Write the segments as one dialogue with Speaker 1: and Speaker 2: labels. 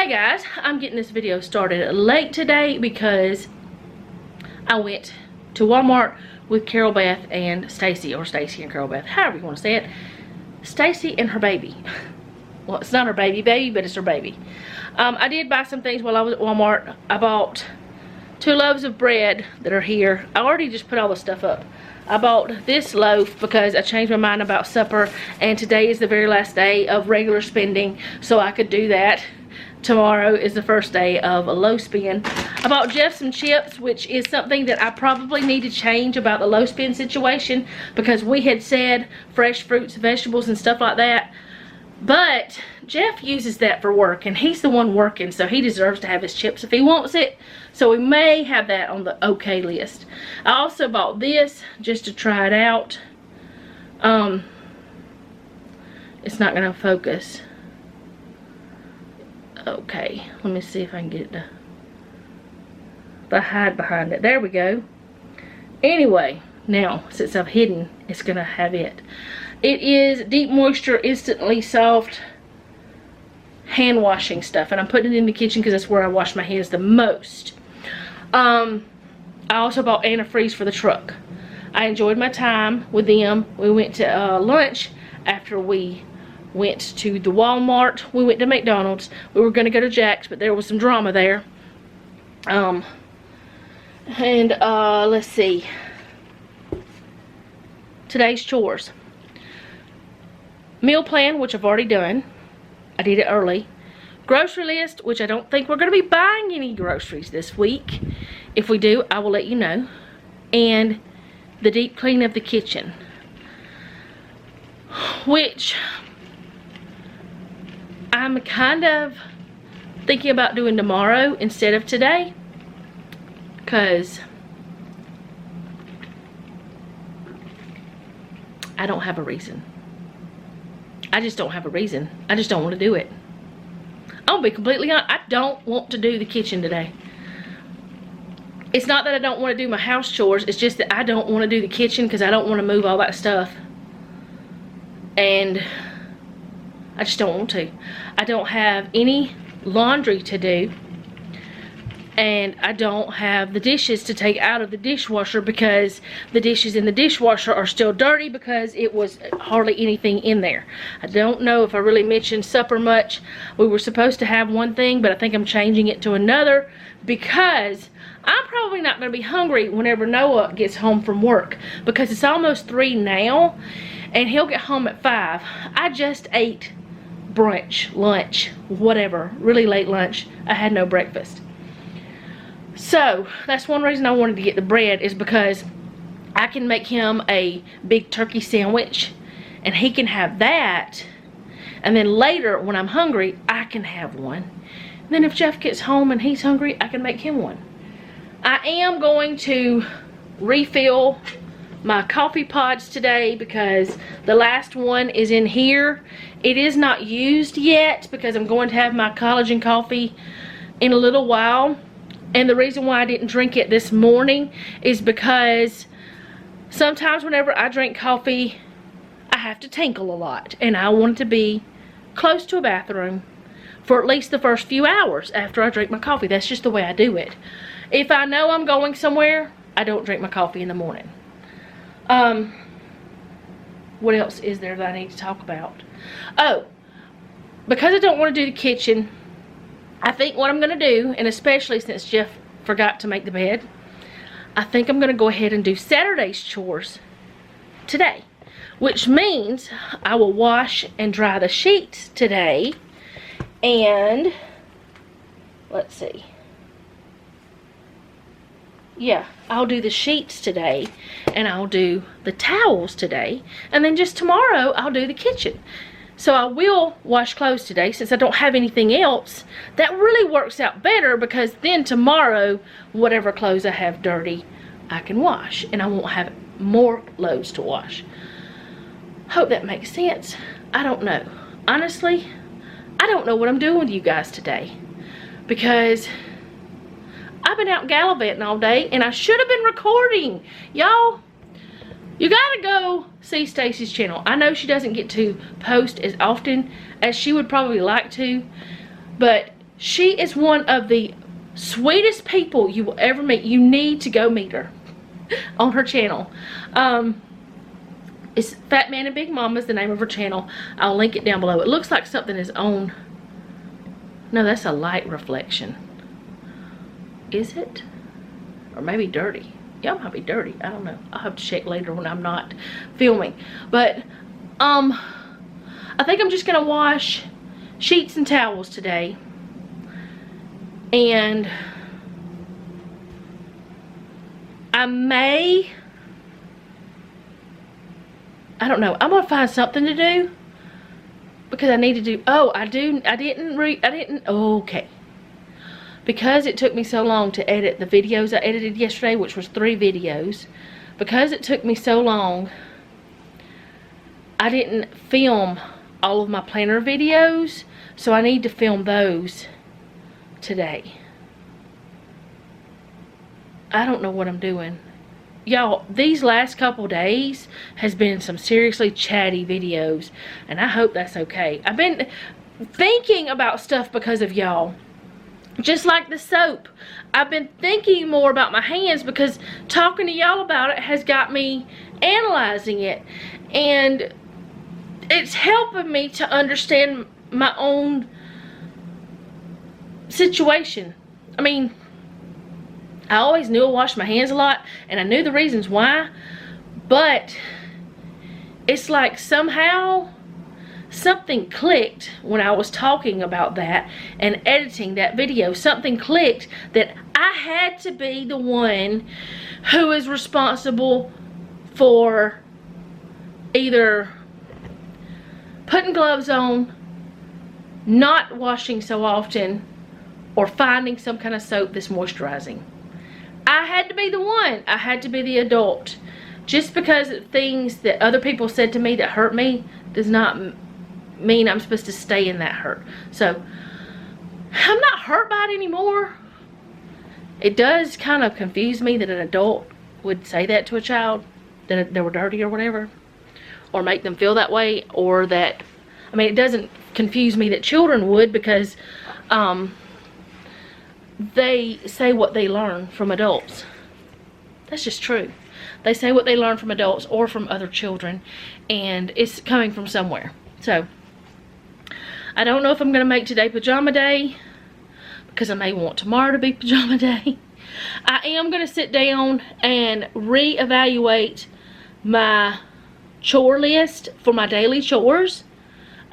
Speaker 1: Hey guys, I'm getting this video started late today because I went to Walmart with Carol Beth and Stacy, or Stacy and Carol Beth, however you want to say it. Stacy and her baby. Well, it's not her baby, but it's her baby. I did buy some things while I was at Walmart. I bought 2 loaves of bread that are here. I already just put all the stuff up. I bought this loaf because I changed my mind about supper, and today is the very last day of regular spending, so I could do that. Tomorrow is the first day of a low spend. I bought Jeff some chips, which is something that I probably need to change about the low spend situation, because we had said fresh fruits, vegetables, and stuff like that. But Jeff uses that for work, and he's the one working, so he deserves to have his chips if he wants it. So we may have that on the okay list. I also bought this just to try it out. It's not gonna focus. Okay, let me see if I can get it to hide behind it. There we go. Anyway, now since I've hidden, it's gonna have it. It is Deep Moisture Instantly Soft hand washing stuff, and I'm putting it in the kitchen because that's where I wash my hands the most. I also bought antifreeze for the truck. I enjoyed my time with them. We went to lunch after we went to the Walmart. We went to McDonald's. We were going to go to Jack's, but there was some drama there. Let's see. Today's chores. Meal plan, which I've already done. I did it early. Grocery list, which I don't think we're going to be buying any groceries this week. If we do, I will let you know. And the deep clean of the kitchen, which I'm kind of thinking about doing tomorrow instead of today, because I don't have a reason. I just don't have a reason. I just don't want to do it. I'll be completely honest. I don't want to do the kitchen today. It's not that I don't want to do my house chores. It's just that I don't want to do the kitchen because I don't want to move all that stuff. And I just don't want to. I don't have any laundry to do. And I don't have the dishes to take out of the dishwasher because the dishes in the dishwasher are still dirty because it was hardly anything in there. I don't know if I really mentioned supper much. We were supposed to have one thing, but I think I'm changing it to another because I'm probably not going to be hungry whenever Noah gets home from work, because it's almost 3 now and he'll get home at 5. I just ate brunch, lunch, whatever, really late lunch. I had no breakfast. So that's one reason I wanted to get the bread, is because I can make him a big turkey sandwich and he can have that, and then later when I'm hungry I can have one. And then if Jeff gets home and he's hungry, I can make him one. I am going to refill my coffee pods today because the last one is in here. It is not used yet because I'm going to have my collagen coffee in a little while. And the reason why I didn't drink it this morning is because sometimes whenever I drink coffee, I have to tinkle a lot. And I want it to be close to a bathroom for at least the first few hours after I drink my coffee. That's just the way I do it. If I know I'm going somewhere, I don't drink my coffee in the morning. What else is there that I need to talk about? Oh, because I don't want to do the kitchen, I think what I'm going to do, and especially since Jeff forgot to make the bed, I think I'm going to go ahead and do Saturday's chores today. Which means I will wash and dry the sheets today. And, let's see. Yeah, I'll do the sheets today. And I'll do the towels today. And then just tomorrow, I'll do the kitchen. So I will wash clothes today since I don't have anything else. That really works out better because then tomorrow, whatever clothes I have dirty, I can wash. And I won't have more loads to wash. Hope that makes sense. I don't know. Honestly, I don't know what I'm doing with you guys today. Because I've been out gallivanting all day and I should have been recording. Y'all, you gotta go see Stacy's channel. I know she doesn't get to post as often as she would probably like to, but She is one of the sweetest people you will ever meet. You need to go meet her on her channel. It's Fat Man and Big Mama is the name of her channel. I'll link it down below. It looks like something is on. No, that's a light reflection. Is it? Or maybe dirty. Yeah, it might be dirty. I don't know. I'll have to check later when I'm not filming. But, I think I'm just going to wash sheets and towels today. And I don't know. I'm going to find something to do. Because I need to do, okay. Because it took me so long to edit the videos I edited yesterday, which was 3 videos. Because it took me so long, I didn't film all of my planner videos. So I need to film those today. I don't know what I'm doing. Y'all, these last couple days has been some seriously chatty videos. And I hope that's okay. I've been thinking about stuff because of y'all. Just like the soap. I've been thinking more about my hands because talking to y'all about it has got me analyzing it. And it's helping me to understand my own situation. I mean, I always knew I washed my hands a lot, and I knew the reasons why, but it's like somehow something clicked when I was talking about that and editing that video. Something clicked that I had to be the one who is responsible for either putting gloves on, not washing so often, or finding some kind of soap that's moisturizing. I had to be the one. I had to be the adult. Just because of things that other people said to me that hurt me does not mean I'm supposed to stay in that hurt. So, I'm not hurt by it anymore. It does kind of confuse me that an adult would say that to a child, that they were dirty or whatever, or make them feel that way, or that, I mean, it doesn't confuse me that children would, because they say what they learn from adults. That's just true. They say what they learn from adults or from other children, and it's coming from somewhere. So, I don't know if I'm going to make today pajama day, because I may want tomorrow to be pajama day. I am going to sit down and reevaluate my chore list for my daily chores.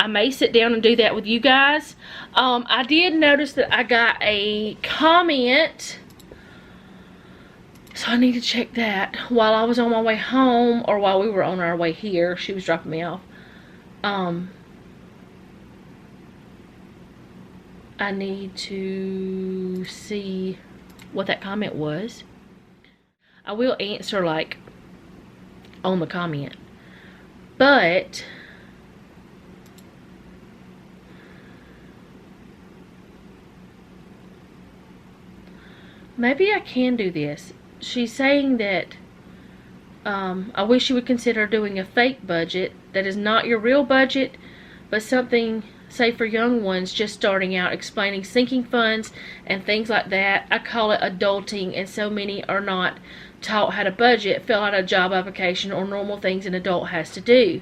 Speaker 1: I may sit down and do that with you guys. I did notice that I got a comment, so I need to check that while I was on my way home, or while we were on our way here. She was dropping me off. I need to see what that comment was. I will answer like on the comment, but maybe I can do this. She's saying that I wish you would consider doing a fake budget that is not your real budget, but something, say, for young ones just starting out, explaining sinking funds and things like that. I call it adulting, and so many are not taught how to budget, fill out a job application, or normal things an adult has to do.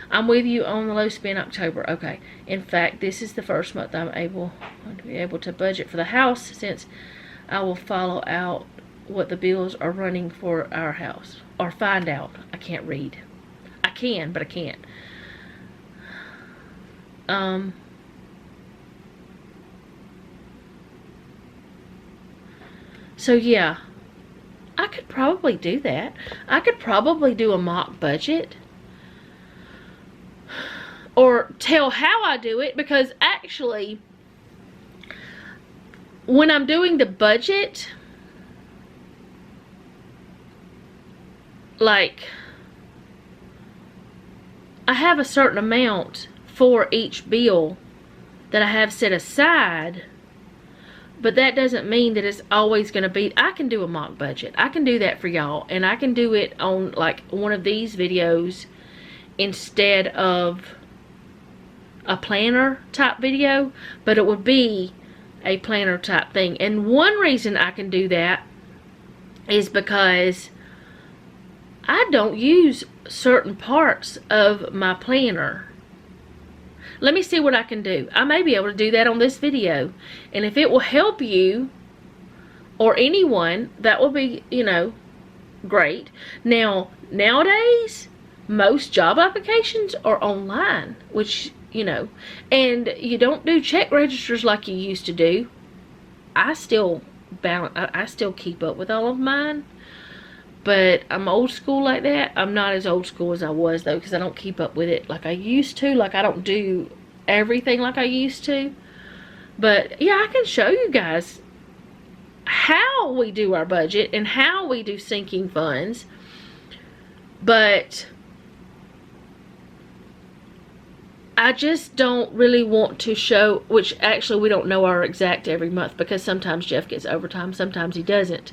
Speaker 1: I'm with you on the low spend October. Okay. In fact, this is the first month I'm going to be able to budget for the house, since I will follow out what the bills are running for our house. Or find out. I can't read. I can, but I can't. So yeah, I could probably do that. I could probably do a mock budget, or tell how I do it, because actually when I'm doing the budget, like, I have a certain amount for each bill that I have set aside, but that doesn't mean that it's always going to be. I can do a mock budget. I can do that for y'all, and I can do it on like one of these videos instead of a planner type video, but it would be a planner type thing. And one reason I can do that is because I don't use certain parts of my planner. Let me see what I can do. I may be able to do that on this video. And if it will help you or anyone, that will be, you know, great. Now, nowadays, most job applications are online, which, you know, and you don't do check registers like you used to do. I still keep up with all of mine, but I'm old school like that. I'm not as old school as I was, though, because I don't keep up with it like I used to. Like, I don't do everything like I used to. But yeah, I can show you guys how we do our budget and how we do sinking funds. But I just don't really want to show, which actually we don't know our exact every month, because sometimes Jeff gets overtime, sometimes he doesn't.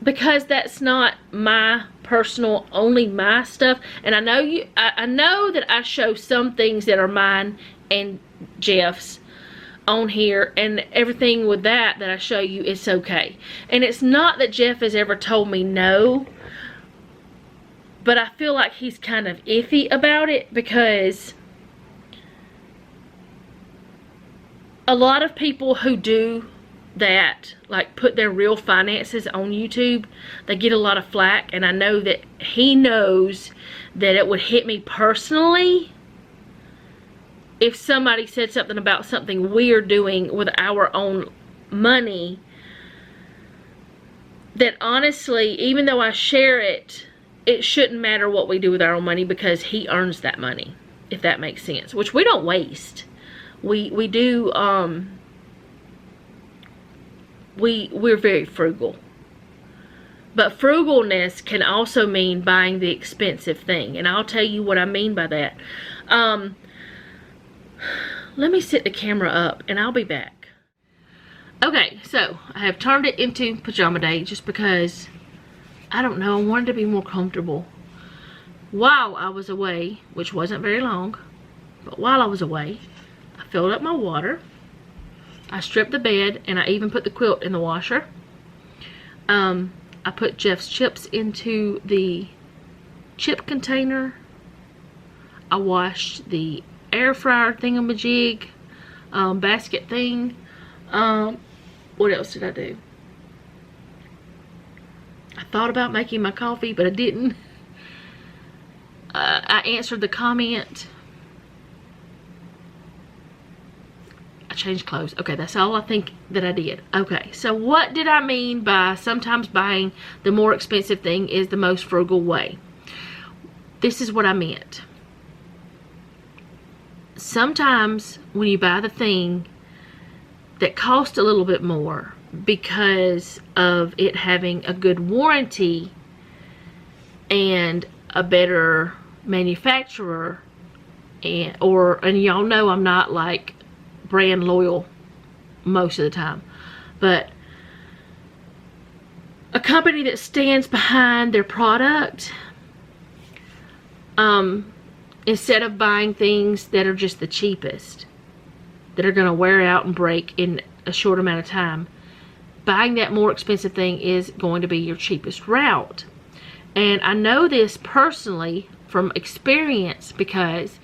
Speaker 1: Because that's not my personal, only my stuff. And I know I know that I show some things that are mine and Jeff's on here, and everything with that I show you is okay. And it's not that Jeff has ever told me no, but I feel like he's kind of iffy about it, because a lot of people who do that, like put their real finances on YouTube, they get a lot of flack. And I know that he knows that it would hit me personally if somebody said something about something we're doing with our own money. That honestly, even though I share it, it shouldn't matter what we do with our own money, because he earns that money, if that makes sense. Which we don't waste. We do, we're very frugal. But frugalness can also mean buying the expensive thing. And I'll tell you what I mean by that. Let me set the camera up and I'll be back. Okay, so I have turned it into pajama day just because, I don't know, I wanted to be more comfortable. While I was away, which wasn't very long, but while I was away, I filled up my water. I stripped the bed, and I even put the quilt in the washer. I put Jeff's chips into the chip container. I washed the air fryer thingamajig basket thing. What else did I do? I thought about making my coffee, but I didn't. I answered the comment. I changed clothes. Okay, that's all I think that I did. Okay, so what did I mean by sometimes buying the more expensive thing is the most frugal way? This is what I meant. Sometimes when you buy the thing that costs a little bit more because of it having a good warranty and a better manufacturer, and y'all know I'm not like brand loyal most of the time, but a company that stands behind their product, instead of buying things that are just the cheapest, that are going to wear out and break in a short amount of time, buying that more expensive thing is going to be your cheapest route. And I know this personally from experience, because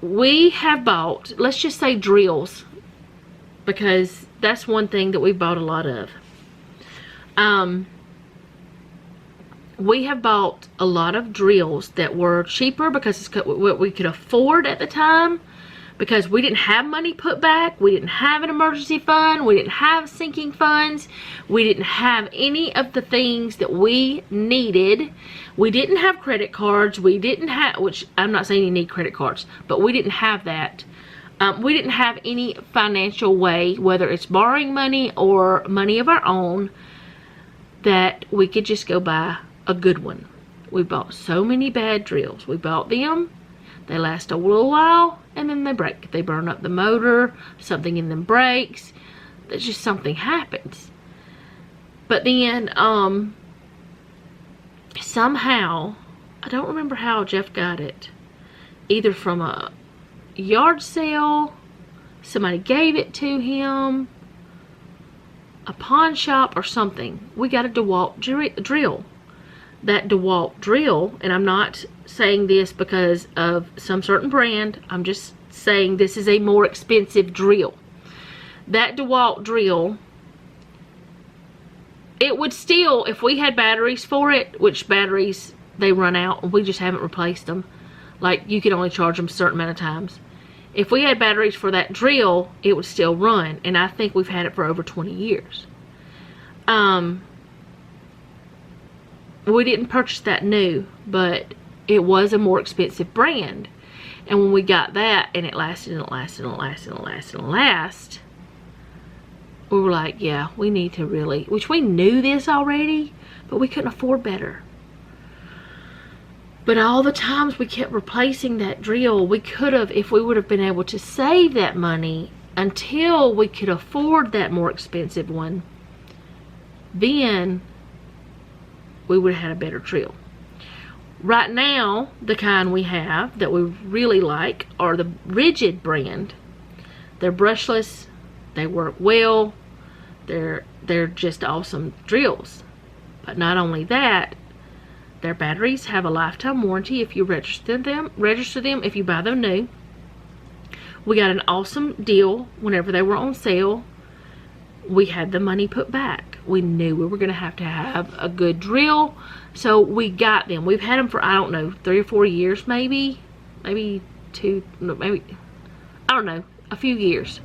Speaker 1: we have bought, let's just say drills, because that's one thing that we bought a lot of. We have bought a lot of drills that were cheaper because it's what we could afford at the time, because we didn't have money put back, we didn't have an emergency fund, we didn't have sinking funds, we didn't have any of the things that we needed. We didn't have credit cards, we didn't have, which I'm not saying you need credit cards, but we didn't have that. We didn't have any financial way, whether it's borrowing money or money of our own, that we could just go buy a good one. We bought so many bad drills. We bought them, they last a little while, and then they break. They burn up the motor, something in them breaks, there's just something happens. But then, somehow, I don't remember how Jeff got it, either from a yard sale, somebody gave it to him, a pawn shop or something. We got a DeWalt drill. That DeWalt drill, and I'm not saying this because of some certain brand, I'm just saying this is a more expensive drill. That DeWalt drill, it would still, if we had batteries for it, which batteries, they run out and we just haven't replaced them. Like, you can only charge them a certain amount of times. If we had batteries for that drill, it would still run, and I think we've had it for over 20 years. We didn't purchase that new, but it was a more expensive brand. And when we got that, and it lasted and it lasted and it lasted and it lasted and it lasted, we were like, yeah, we need to really, which we knew this already, but we couldn't afford better. But all the times we kept replacing that drill, we could have, if we would have been able to save that money until we could afford that more expensive one, then we would have had a better drill. Right now, the kind we have that we really like are the Rigid brand. They're brushless, they work well, they're just awesome drills. But not only that, their batteries have a lifetime warranty if you register them if you buy them new. We got an awesome deal whenever they were on sale. We had the money put back. We knew we were going to have a good drill, so we got them. We've had them for, I don't know, 3 or 4 years, maybe 2, maybe, I don't know, a few years.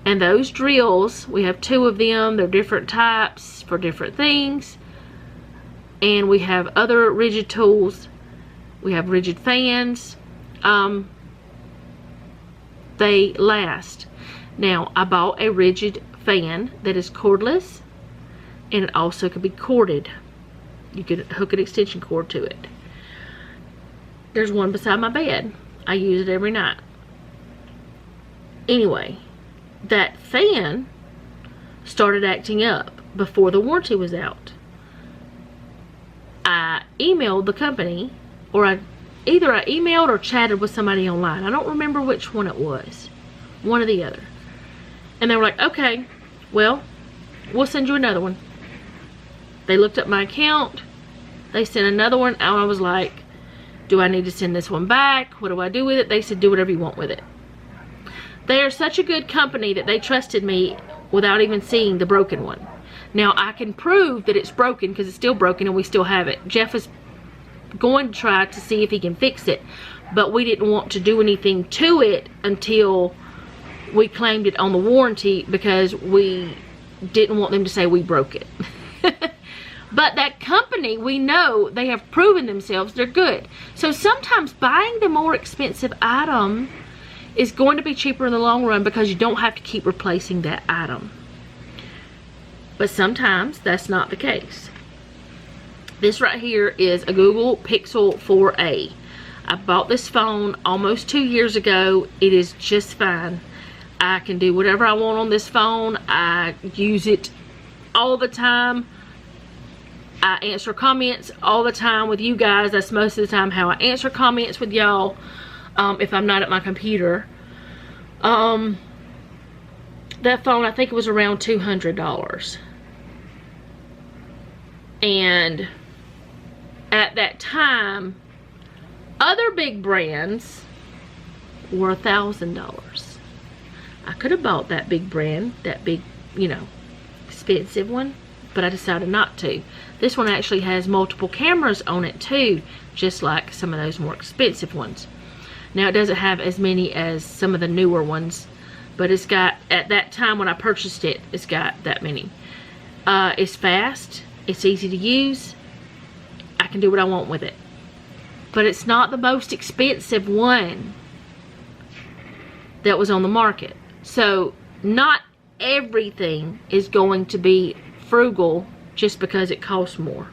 Speaker 1: And those drills, we have 2 of them. They're different types for different things. And we have other Rigid tools. We have Rigid fans. They last. Now, I bought a Rigid fan that is cordless, and it also could be corded. You could hook an extension cord to it. There's one beside my bed. I use it every night. Anyway, that fan started acting up before the warranty was out. I emailed the company, or either I emailed or chatted with somebody online. I don't remember which one it was. One or the other. And they were like, okay, well, we'll send you another one. They looked up my account. They sent another one. And I was like, do I need to send this one back? What do I do with it? They said, do whatever you want with it. They are such a good company that they trusted me without even seeing the broken one. Now, I can prove that it's broken because it's still broken and we still have it. Jeff is going to try to see if he can fix it, but we didn't want to do anything to it until we claimed it on the warranty because we didn't want them to say we broke it. But that company, we know they have proven themselves. They're good. So sometimes buying the more expensive item is going to be cheaper in the long run because you don't have to keep replacing that item. But sometimes that's not the case. This right here is a Google Pixel 4a. I bought this phone almost 2 years ago. It is just fine. I can do whatever I want on this phone. I use it all the time. I answer comments all the time with you guys. That's most of the time how I answer comments with y'all if I'm not at my computer. That phone, I think it was around $200. And at that time, other big brands were $1,000. I could have bought that big brand, that big, you know, expensive one, but I decided not to. This one actually has multiple cameras on it too, just like some of those more expensive ones. Now, it doesn't have as many as some of the newer ones, but it's got, at that time when I purchased it, it's got that many. It's fast, it's easy to use, I can do what I want with it. But it's not the most expensive one that was on the market. So, not everything is going to be frugal just because it costs more.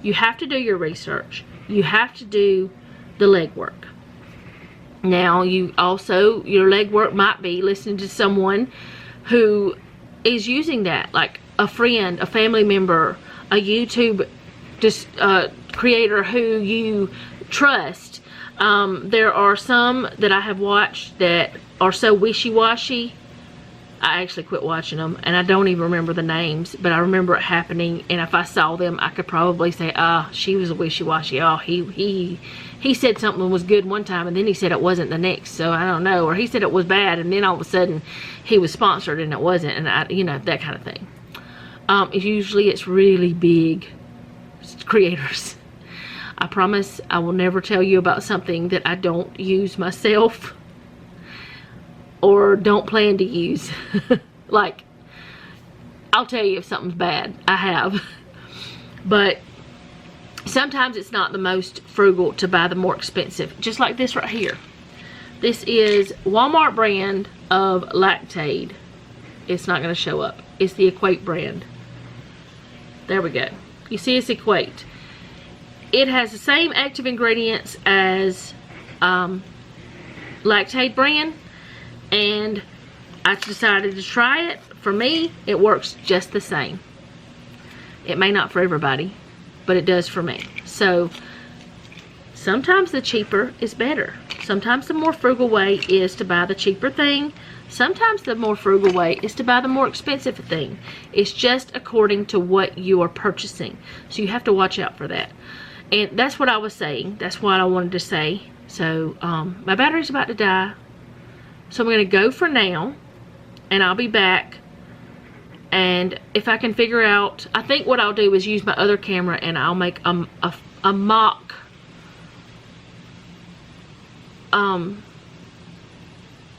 Speaker 1: You have to do your research. You have to do the legwork. Now, you also, your legwork might be listening to someone who is using that, like a friend, a family member, a YouTube creator who you trust. There are some that I have watched that are so wishy-washy. I actually quit watching them, and I don't even remember the names, but I remember it happening, and if I saw them, I could probably say, she was a wishy-washy. Oh, he said something was good one time, and then he said it wasn't the next, so I don't know. Or he said it was bad, and then all of a sudden, he was sponsored, and it wasn't, and that kind of thing. Usually, it's really big creators. I promise I will never tell you about something that I don't use myself or don't plan to use. Like, I'll tell you if something's bad. I have. But sometimes it's not the most frugal to buy the more expensive. Just like this right here. This is Walmart brand of Lactaid. It's not going to show up. It's the Equate brand. There we go. You see it's Equate. It has the same active ingredients as Lactaid brand. And I decided to try it. For me, it works just the same. It may not for everybody, but it does for me. So sometimes the cheaper is better. Sometimes the more frugal way is to buy the cheaper thing. Sometimes the more frugal way is to buy the more expensive thing. It's just according to what you are purchasing. So you have to watch out for that. And that's what I was saying. That's what I wanted to say. So my battery's about to die. So I'm going to go for now, and I'll be back, and if I can figure out, I think what I'll do is use my other camera, and I'll make a mock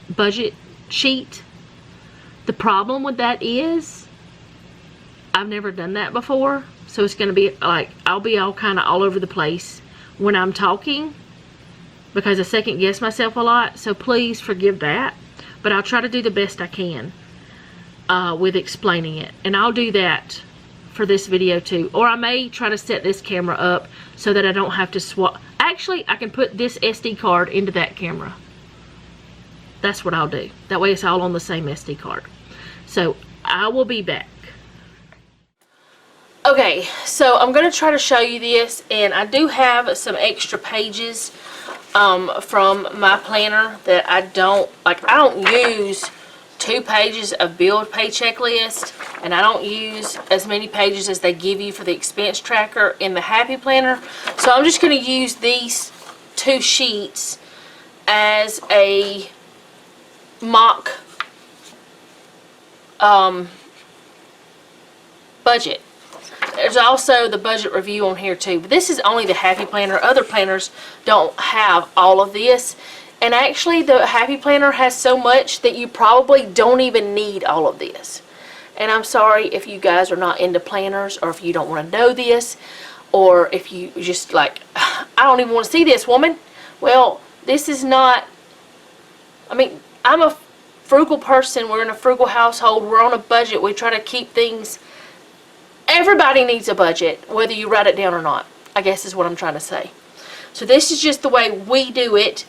Speaker 1: budget sheet. The problem with that is I've never done that before, so it's going to be like I'll be all kind of all over the place when I'm talking, because I second guess myself a lot, so please forgive that. But I'll try to do the best I can with explaining it. And I'll do that for this video too. Or I may try to set this camera up so that I don't have to swap. Actually, I can put this SD card into that camera. That's what I'll do. That way it's all on the same SD card. So I will be back. Okay, so I'm going to try to show you this, and I do have some extra pages from my planner that I don't use 2 pages of build pay checklist, and I don't use as many pages as they give you for the expense tracker in the Happy Planner. So I'm just going to use these 2 sheets as a mock budget. There's also the budget review on here too, but this is only the Happy Planner. Other planners don't have all of this, and actually the Happy Planner has so much that you probably don't even need all of this. And I'm sorry if you guys are not into planners, or if you don't want to know this, or if you just like, I don't even want to see this, woman. Well, this is not, I mean, I'm a frugal person. We're in a frugal household. We're on a budget. We try to keep things. Everybody needs a budget, whether you write it down or not, I guess is what I'm trying to say. So this is just the way we do it.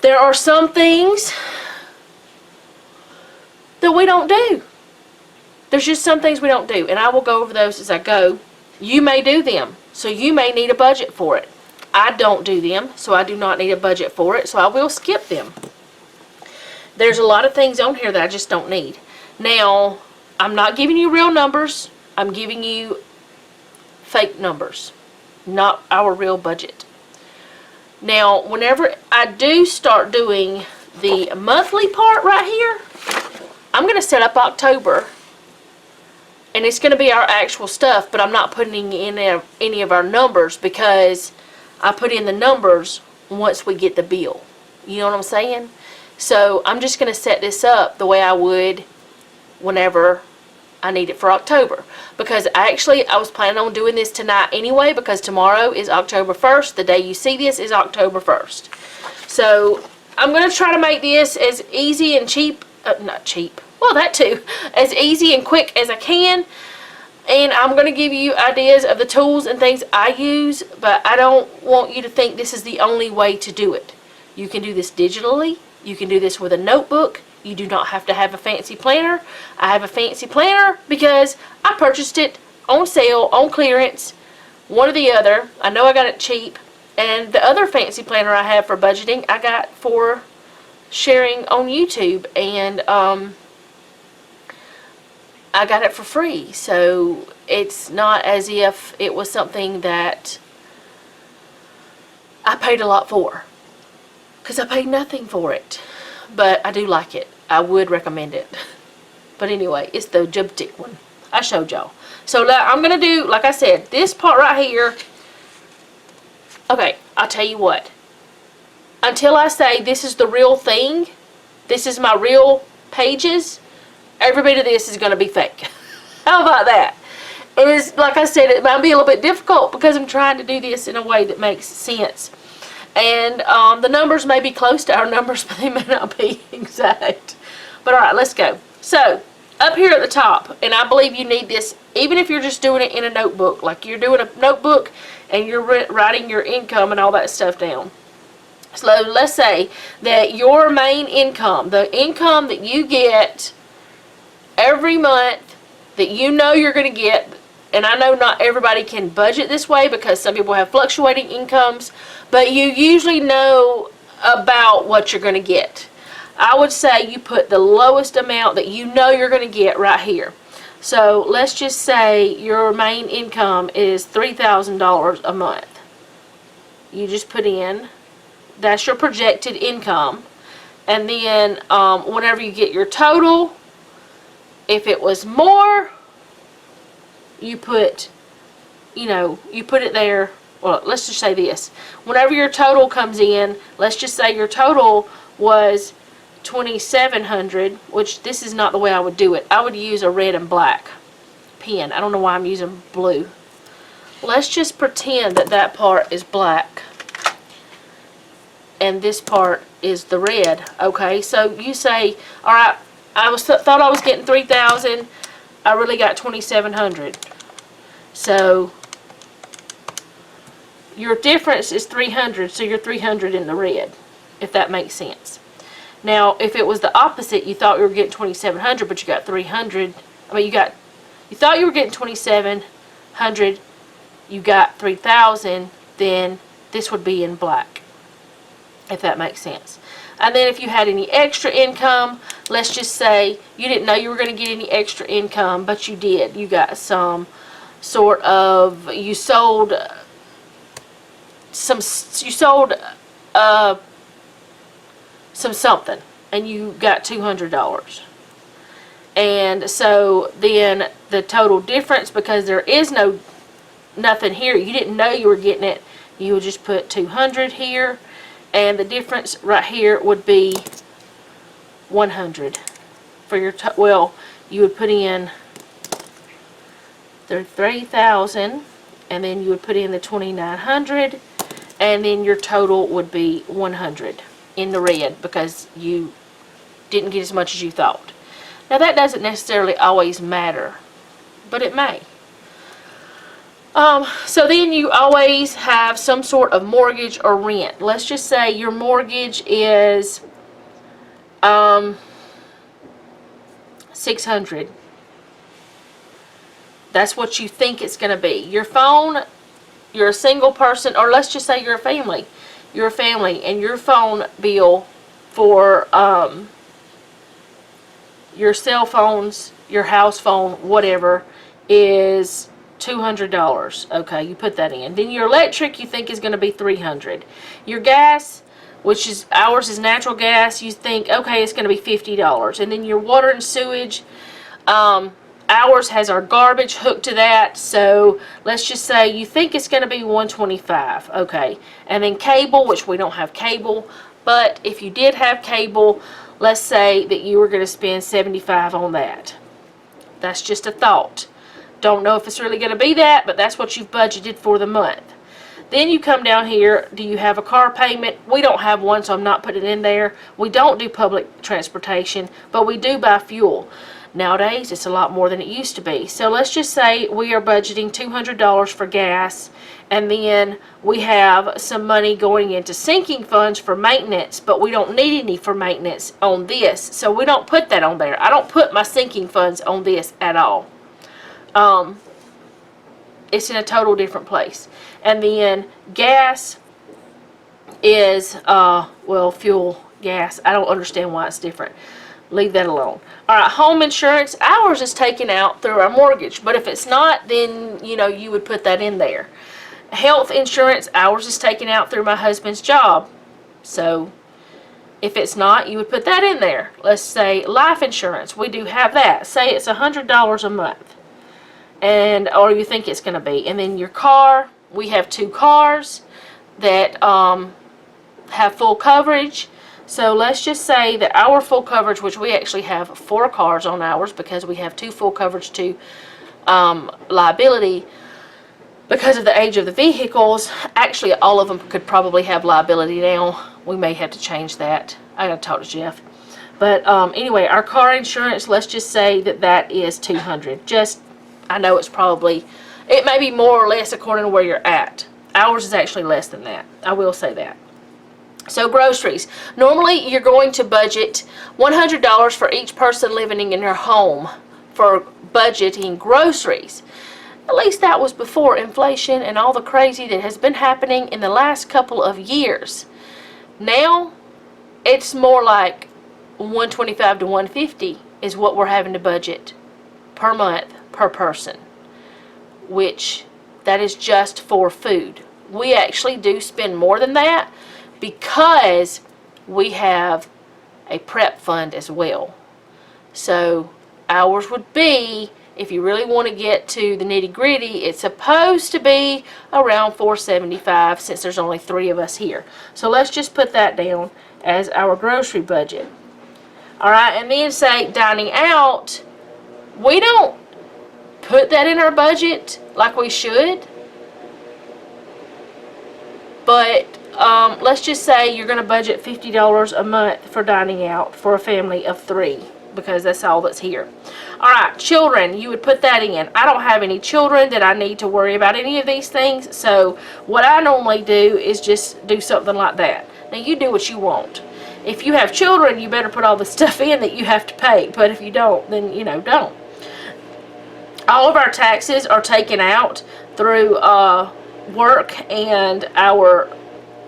Speaker 1: There are some things that we don't do. There's just some things we don't do, and I will go over those as I go. You may do them, so you may need a budget for it. I don't do them, so I do not need a budget for it, so I will skip them. There's a lot of things on here that I just don't need. Now, I'm not giving you real numbers. I'm giving you fake numbers, not our real budget. Now, whenever I do start doing the monthly part right here, I'm going to set up October, and it's going to be our actual stuff, but I'm not putting in any of our numbers, because I put in the numbers once we get the bill. You know what I'm saying? So I'm just going to set this up the way I would whenever I need it for October, because I was planning on doing this tonight anyway, because tomorrow is October 1st. The day you see this is October 1st. So I'm going to try to make this as easy and cheap, not cheap, well that too, as easy and quick as I can. And I'm going to give you ideas of the tools and things I use, but I don't want you to think this is the only way to do it. You can do this digitally. You can do this with a notebook. You do not have to have a fancy planner. I have a fancy planner because I purchased it on sale, on clearance, one or the other. I know I got it cheap, And the other fancy planner I have for budgeting, I got for sharing on YouTube, and I got it for free. So it's not as if it was something that I paid a lot for, because I paid nothing for it. But I do like it. I would recommend it. But anyway, it's the Jubtik one I showed y'all. So I'm going to do, like I said, this part right here. Okay, I'll tell you what. Until I say this is the real thing, this is my real pages, every bit of this is going to be fake. How about that? It is, like I said, it might be a little bit difficult because I'm trying to do this in a way that makes sense. And the numbers may be close to our numbers, but they may not be exact. But alright, let's go. So, up here at the top, and I believe you need this, even if you're just doing it in a notebook, like you're doing a notebook and you're writing your income and all that stuff down. So, let's say that your main income, the income that you get every month, that you know you're going to get, and I know not everybody can budget this way because some people have fluctuating incomes, but you usually know about what you're going to get. I would say you put the lowest amount that you know you're going to get right here. So let's just say your main income is $3,000 a month. You just put in, that's your projected income. And then whenever you get your total, if it was more, you put, you put it there. Well, let's just say this. Whenever your total comes in, let's just say your total was $2,700, which this is not the way I would do it. I would use a red and black pen. I don't know why I'm using blue. Let's just pretend that that part is black and this part is the red. Okay, so you say, all right, thought I was getting $3,000. I really got $2,700. So your difference is $300, so you're $300 in the red, if that makes sense. Now, if it was the opposite, you thought you were getting $2,700, but you got $300. I mean, you thought you were getting $2,700, you got $3,000. Then this would be in black, if that makes sense. And then if you had any extra income, let's just say you didn't know you were going to get any extra income, but you did. You got some sort of, you sold some something, and you got $200. And so then the total difference, because there is nothing here, you didn't know you were getting it, you would just put 200 here, and the difference right here would be 100 for your well, you would put in the 3,000, and then you would put in the 2,900, and then your total would be 100 in the red because you didn't get as much as you thought. Now that doesn't necessarily always matter, but it may. So then you always have some sort of mortgage or rent. Let's just say your mortgage is $600. That's what you think it's going to be. Your phone, you're a single person, or let's just say you're a family. You're a family, and your phone bill for your cell phones, your house phone, whatever, is $200. Okay, you put that in. Then your electric you think is going to be $300. Your gas, which is ours is natural gas, you think, okay, it's going to be $50. And then your water and sewage, ours has our garbage hooked to that, so let's just say you think it's going to be $125. Okay, and then cable, which we don't have cable, but if you did have cable, let's say that you were going to spend $75 on that. That's just a thought. Don't know if it's really going to be that, but that's what you've budgeted for the month. Then you come down here, do you have a car payment? We don't have one, so I'm not putting it in there. We don't do public transportation, but we do buy fuel. Nowadays, it's a lot more than it used to be. So let's just say we are budgeting $200 for gas, and then we have some money going into sinking funds for maintenance, but we don't need any for maintenance on this, so we don't put that on there. I don't put my sinking funds on this at all. It's in a total different place. And then gas, is, well, fuel, gas. I don't understand why it's different. Leave that alone. Alright, home insurance. Ours is taken out through our mortgage. But if it's not, then, you know, you would put that in there. Health insurance. Ours is taken out through my husband's job. So, if it's not, you would put that in there. Let's say life insurance. We do have that. Say it's $100 a month. Or you think it's going to be. And then your car. We have 2 cars that have full coverage. So let's just say that our full coverage, which we actually have 4 cars on ours because we have 2 full coverage to liability because of the age of the vehicles. Actually, all of them could probably have liability now. We may have to change that. I gotta talk to Jeff. But anyway, our car insurance, let's just say that that is $200. Just, I know it's probably, it may be more or less according to where you're at. Ours is actually less than that. I will say that. So groceries. Normally you're going to budget $100 for each person living in your home for budgeting groceries. At least that was before inflation and all the crazy that has been happening in the last couple of years. Now it's more like $125 to $150 is what we're having to budget per month per person, which that is just for food. We actually do spend more than that because we have a prep fund as well. So ours would be, if you really want to get to the nitty gritty, it's supposed to be around $475 since there's only 3 of us here. So let's just put that down as our grocery budget. Alright, and then say dining out, we don't put that in our budget like we should. But let's just say you're going to budget $50 a month for dining out for a family of 3 because that's all that's here. Alright, children, you would put that in. I don't have any children that I need to worry about any of these things, so what I normally do is just do something like that. Now you do what you want. If you have children, you better put all the stuff in that you have to pay, but if you don't, then, you know, don't. All of our taxes are taken out through work and our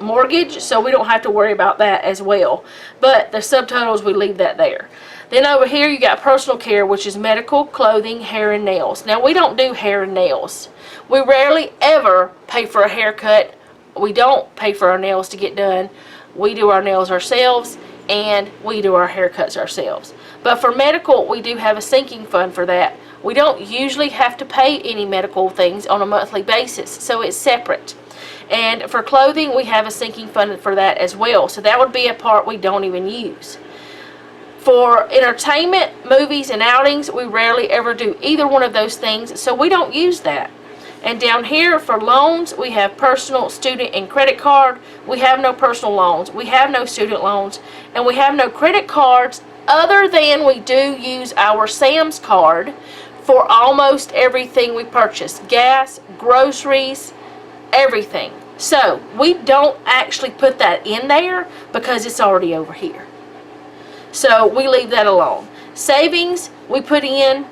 Speaker 1: mortgage, so we don't have to worry about that as well. But the subtotals, we leave that there. Then over here you got personal care, which is medical, clothing, hair, and nails. Now we don't do hair and nails. We rarely ever pay for a haircut. We don't pay for our nails to get done. We do our nails ourselves and we do our haircuts ourselves. But for medical, we do have a sinking fund for that. We don't usually have to pay any medical things on a monthly basis, so it's separate. And for clothing, we have a sinking fund for that as well. So that would be a part we don't even use. For entertainment, movies, and outings, we rarely ever do either one of those things, so we don't use that. And down here for loans, we have personal, student, and credit card. We have no personal loans. We have no student loans. And we have no credit cards other than we do use our Sam's card for almost everything we purchase. Gas, groceries, everything. So we don't actually put that in there because it's already over here. So we leave that alone. Savings, we put in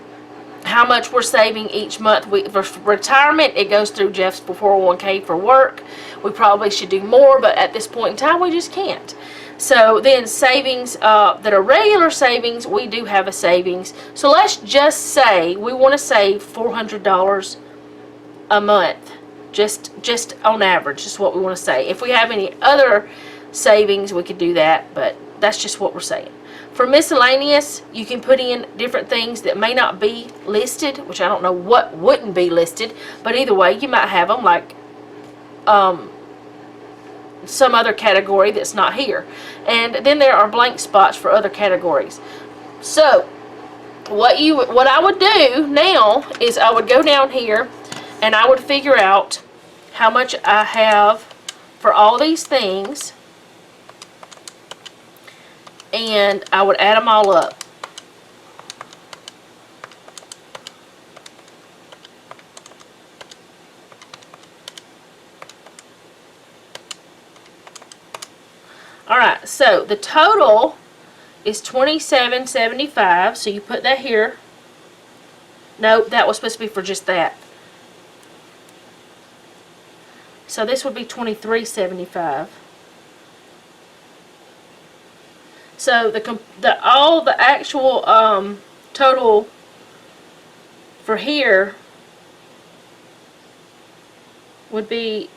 Speaker 1: how much we're saving each month. For retirement, it goes through Jeff's 401k for work. We probably should do more, but at this point in time, we just can't. So then savings that are regular savings, we do have a savings. So let's just say we want to save $400 a month. Just on average, is what we want to say. If we have any other savings, we could do that, but that's just what we're saying. For miscellaneous, you can put in different things that may not be listed, which I don't know what wouldn't be listed, but either way, you might have them like some other category that's not here. And then there are blank spots for other categories. So what I would do now is I would go down here and I would figure out how much I have for all these things, and I would add them all up. Alright, so the total is $27.75, so you put that here. No, that was supposed to be for just that. So this would be $23.75. So all the actual total for here would be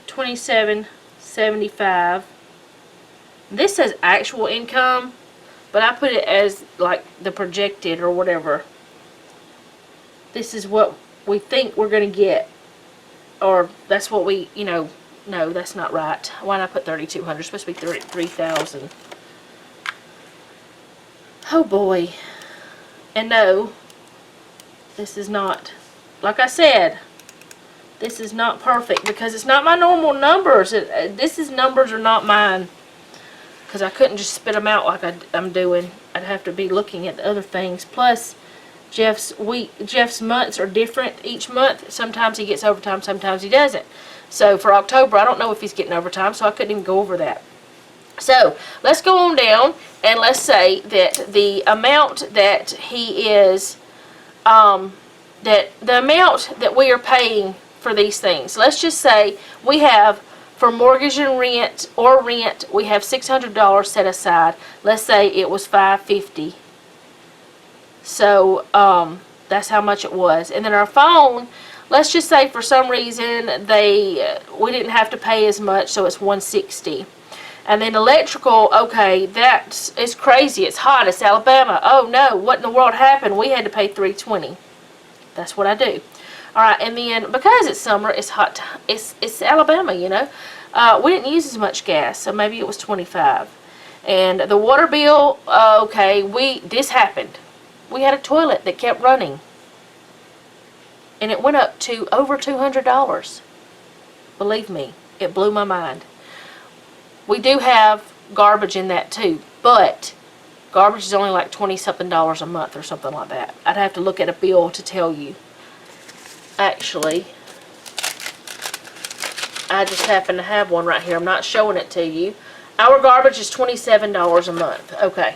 Speaker 1: $27.75. This says actual income, but I put it as like the projected or whatever. This is what we think we're going to get, or that's what we, you know, no, that's not right. Why did I put 3,200? It's supposed to be 3,000. Oh boy. And no, this is not, like I said, this is not perfect because it's not my normal numbers. These numbers are not mine, because I couldn't just spit them out like I'm doing. I'd have to be looking at the other things. Plus, Jeff's months are different each month. Sometimes he gets overtime, sometimes he doesn't. So for October, I don't know if he's getting overtime, so I couldn't even go over that. So let's go on down, and let's say that the amount that he is, that the amount that we are paying for these things. Let's just say we have, for mortgage and rent, we have $600 set aside. Let's say it was $550. So that's how much it was. And then our phone, let's just say for some reason we didn't have to pay as much, so it's $160. And then electrical, okay, it's crazy. It's hot. It's Alabama. Oh no, what in the world happened? We had to pay $320. That's what I do. All right, and then because it's summer, it's hot. It's Alabama, you know. We didn't use as much gas, so maybe it was $25. And the water bill, okay, this happened. We had a toilet that kept running, and it went up to over $200. Believe me, it blew my mind. We do have garbage in that too, but garbage is only like $20-something a month or something like that. I'd have to look at a bill to tell you. Actually, I just happen to have one right here. I'm not showing it to you. Our garbage is $27 a month. Okay.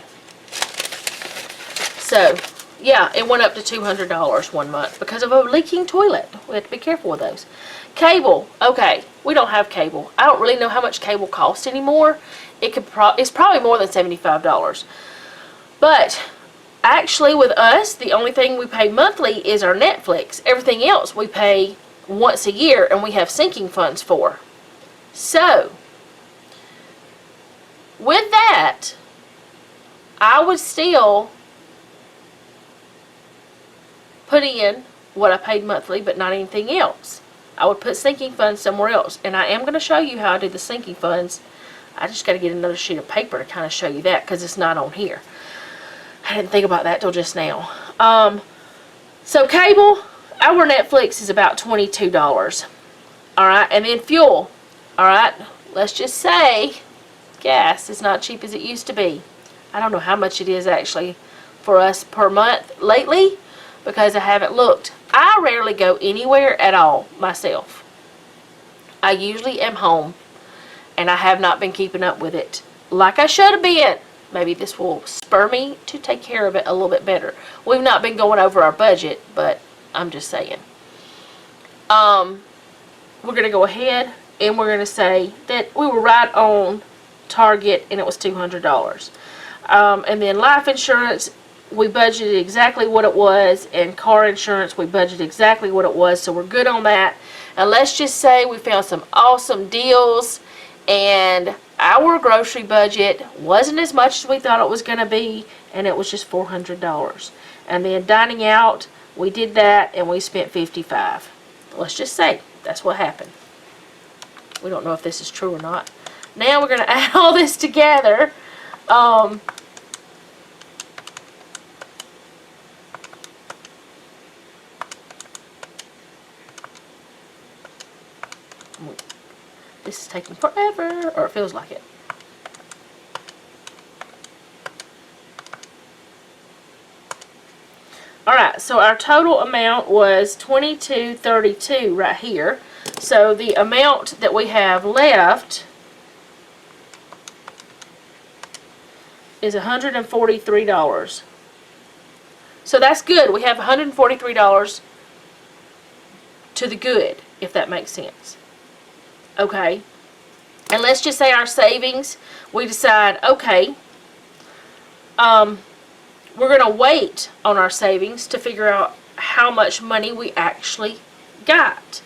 Speaker 1: So, yeah, it went up to $200 one month because of a leaking toilet. We have to be careful with those. Cable. Okay, we don't have cable. I don't really know how much cable costs anymore. It's probably more than $75. But actually, with us, the only thing we pay monthly is our Netflix. Everything else we pay once a year, and we have sinking funds for. So, with that, I would still put in what I paid monthly, but not anything else. I would put sinking funds somewhere else, and I am going to show you how I do the sinking funds. I just got to get another sheet of paper to kind of show you that, because it's not on here. I didn't think about that till just now. So cable, our Netflix is about $22. Alright, and then fuel. Alright, let's just say gas is not cheap as it used to be. I don't know how much it is actually for us per month lately, because I haven't looked. I rarely go anywhere at all myself. I usually am home, and I have not been keeping up with it like I should have been. Maybe this will spur me to take care of it a little bit better. We've not been going over our budget, but I'm just saying. We're going to go ahead and we're going to say that we were right on target, and it was $200. And then life insurance, we budgeted exactly what it was, and car insurance, we budgeted exactly what it was, so we're good on that. And let's just say we found some awesome deals, and our grocery budget wasn't as much as we thought it was going to be, and it was just $400. And then dining out, we did that, and we spent $55. Let's just say that's what happened. We don't know if this is true or not. Now we're going to add all this together. This is taking forever, or it feels like it. Alright, so our total amount was $22.32 right here. So the amount that we have left is $143. So that's good. We have $143 to the good, if that makes sense. Okay. And let's just say our savings, we decide, okay, we're going to wait on our savings to figure out how much money we actually got.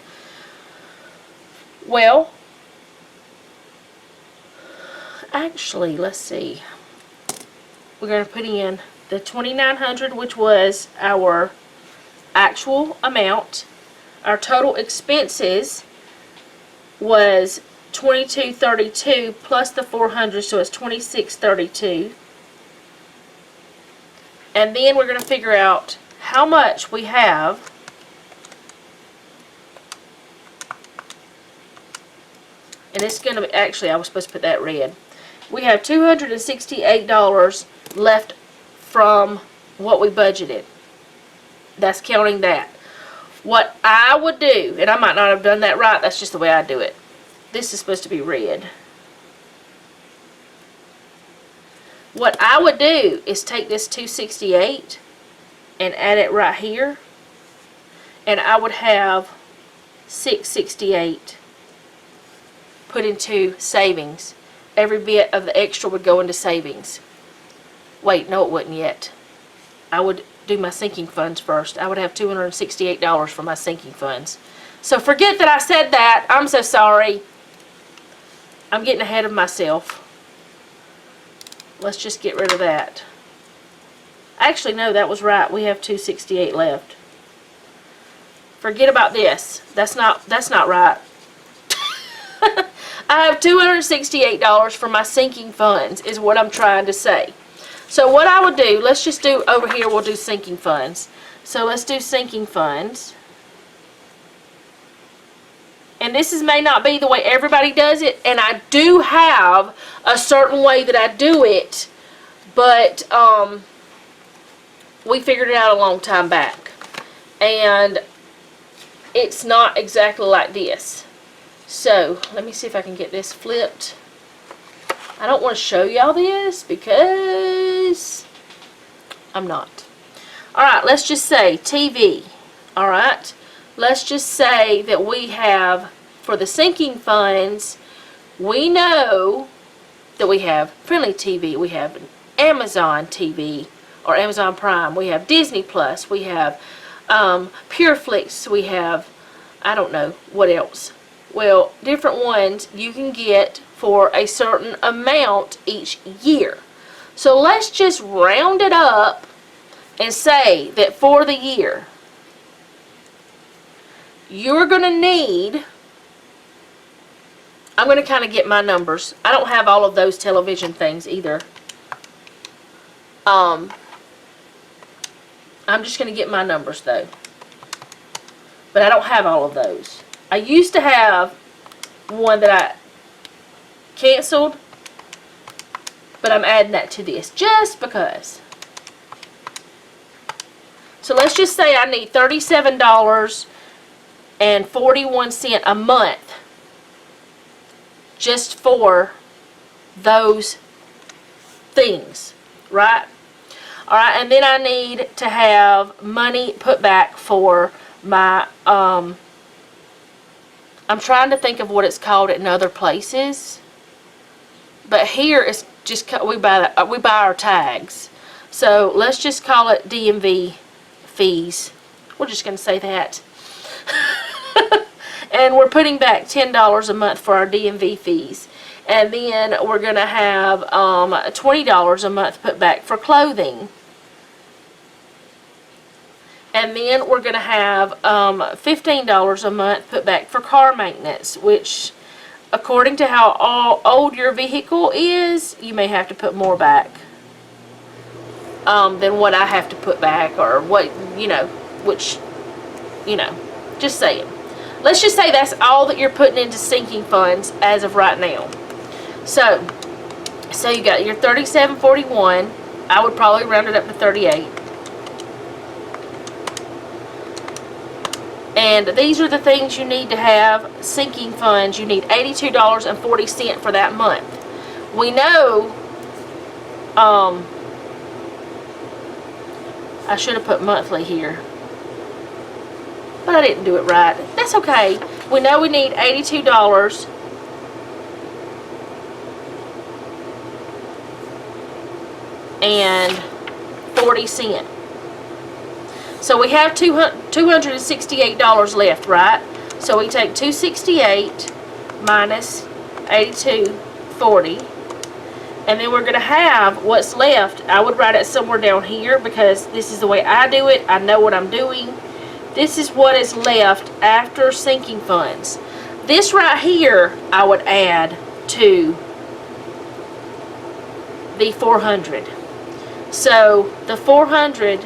Speaker 1: Well, actually, let's see. We're going to put in the $2,900, which was our actual amount. Our total expenses was $2,232 plus the $400, so it's $2,632. And then we're going to figure out how much we have and it's going to be, actually I was supposed to put that red. We have $268 left from what we budgeted. That's counting that. What I would do, and I might not have done that right, that's just the way I do it. This is supposed to be red. What I would do is take this 268 and add it right here, and I would have 668 put into savings. Every bit of the extra would go into savings. Wait, no it wouldn't yet. I would do my sinking funds first. I would have $268 for my sinking funds. So forget that I said that. I'm so sorry. I'm getting ahead of myself. Let's just get rid of that. Actually, no, that was right. We have $268 left. Forget about this. That's not right. I have $268 for my sinking funds is what I'm trying to say. So what I would do, let's just do over here, we'll do sinking funds. So let's do sinking funds. And this may not be the way everybody does it, and I do have a certain way that I do it, but we figured it out a long time back. And it's not exactly like this. So, let me see if I can get this flipped. I don't want to show y'all this because I'm not. Alright, let's just say TV. Alright, let's just say that we have, for the sinking funds, we know that we have Friendly TV, we have Amazon TV, or Amazon Prime, we have Disney Plus, we have Pureflix, we have, I don't know, what else. Well, different ones you can get for a certain amount each year. So let's just round it up and say that for the year, you're going to need, I'm going to kind of get my numbers. I don't have all of those television things either. I'm just going to get my numbers though. But I don't have all of those. I used to have one that I canceled, but I'm adding that to this just because. So let's just say I need $37.41 a month just for those things, right? Alright, and then I need to have money put back for my, I'm trying to think of what it's called in other places, but here it's just, we buy our tags. So let's just call it DMV fees. We're just going to say that. And we're putting back $10 a month for our DMV fees. And then we're going to have $20 a month put back for clothing. And then we're going to have $15 a month put back for car maintenance, which, according to how old your vehicle is, you may have to put more back than what I have to put back, or what, you know, which, you know, just saying. Let's just say that's all that you're putting into sinking funds as of right now. So you got your $37.41. I would probably round it up to $38. And these are the things you need to have sinking funds. You need $82.40 for that month. We know, I should have put monthly here, but I didn't do it right. That's okay. We know we need $82 $2.40. So we have $268 left, right? So we take $268 minus $82.40. And then we're going to have what's left. I would write it somewhere down here because this is the way I do it. I know what I'm doing. This is what is left after sinking funds. This right here, I would add to the 400. So the 400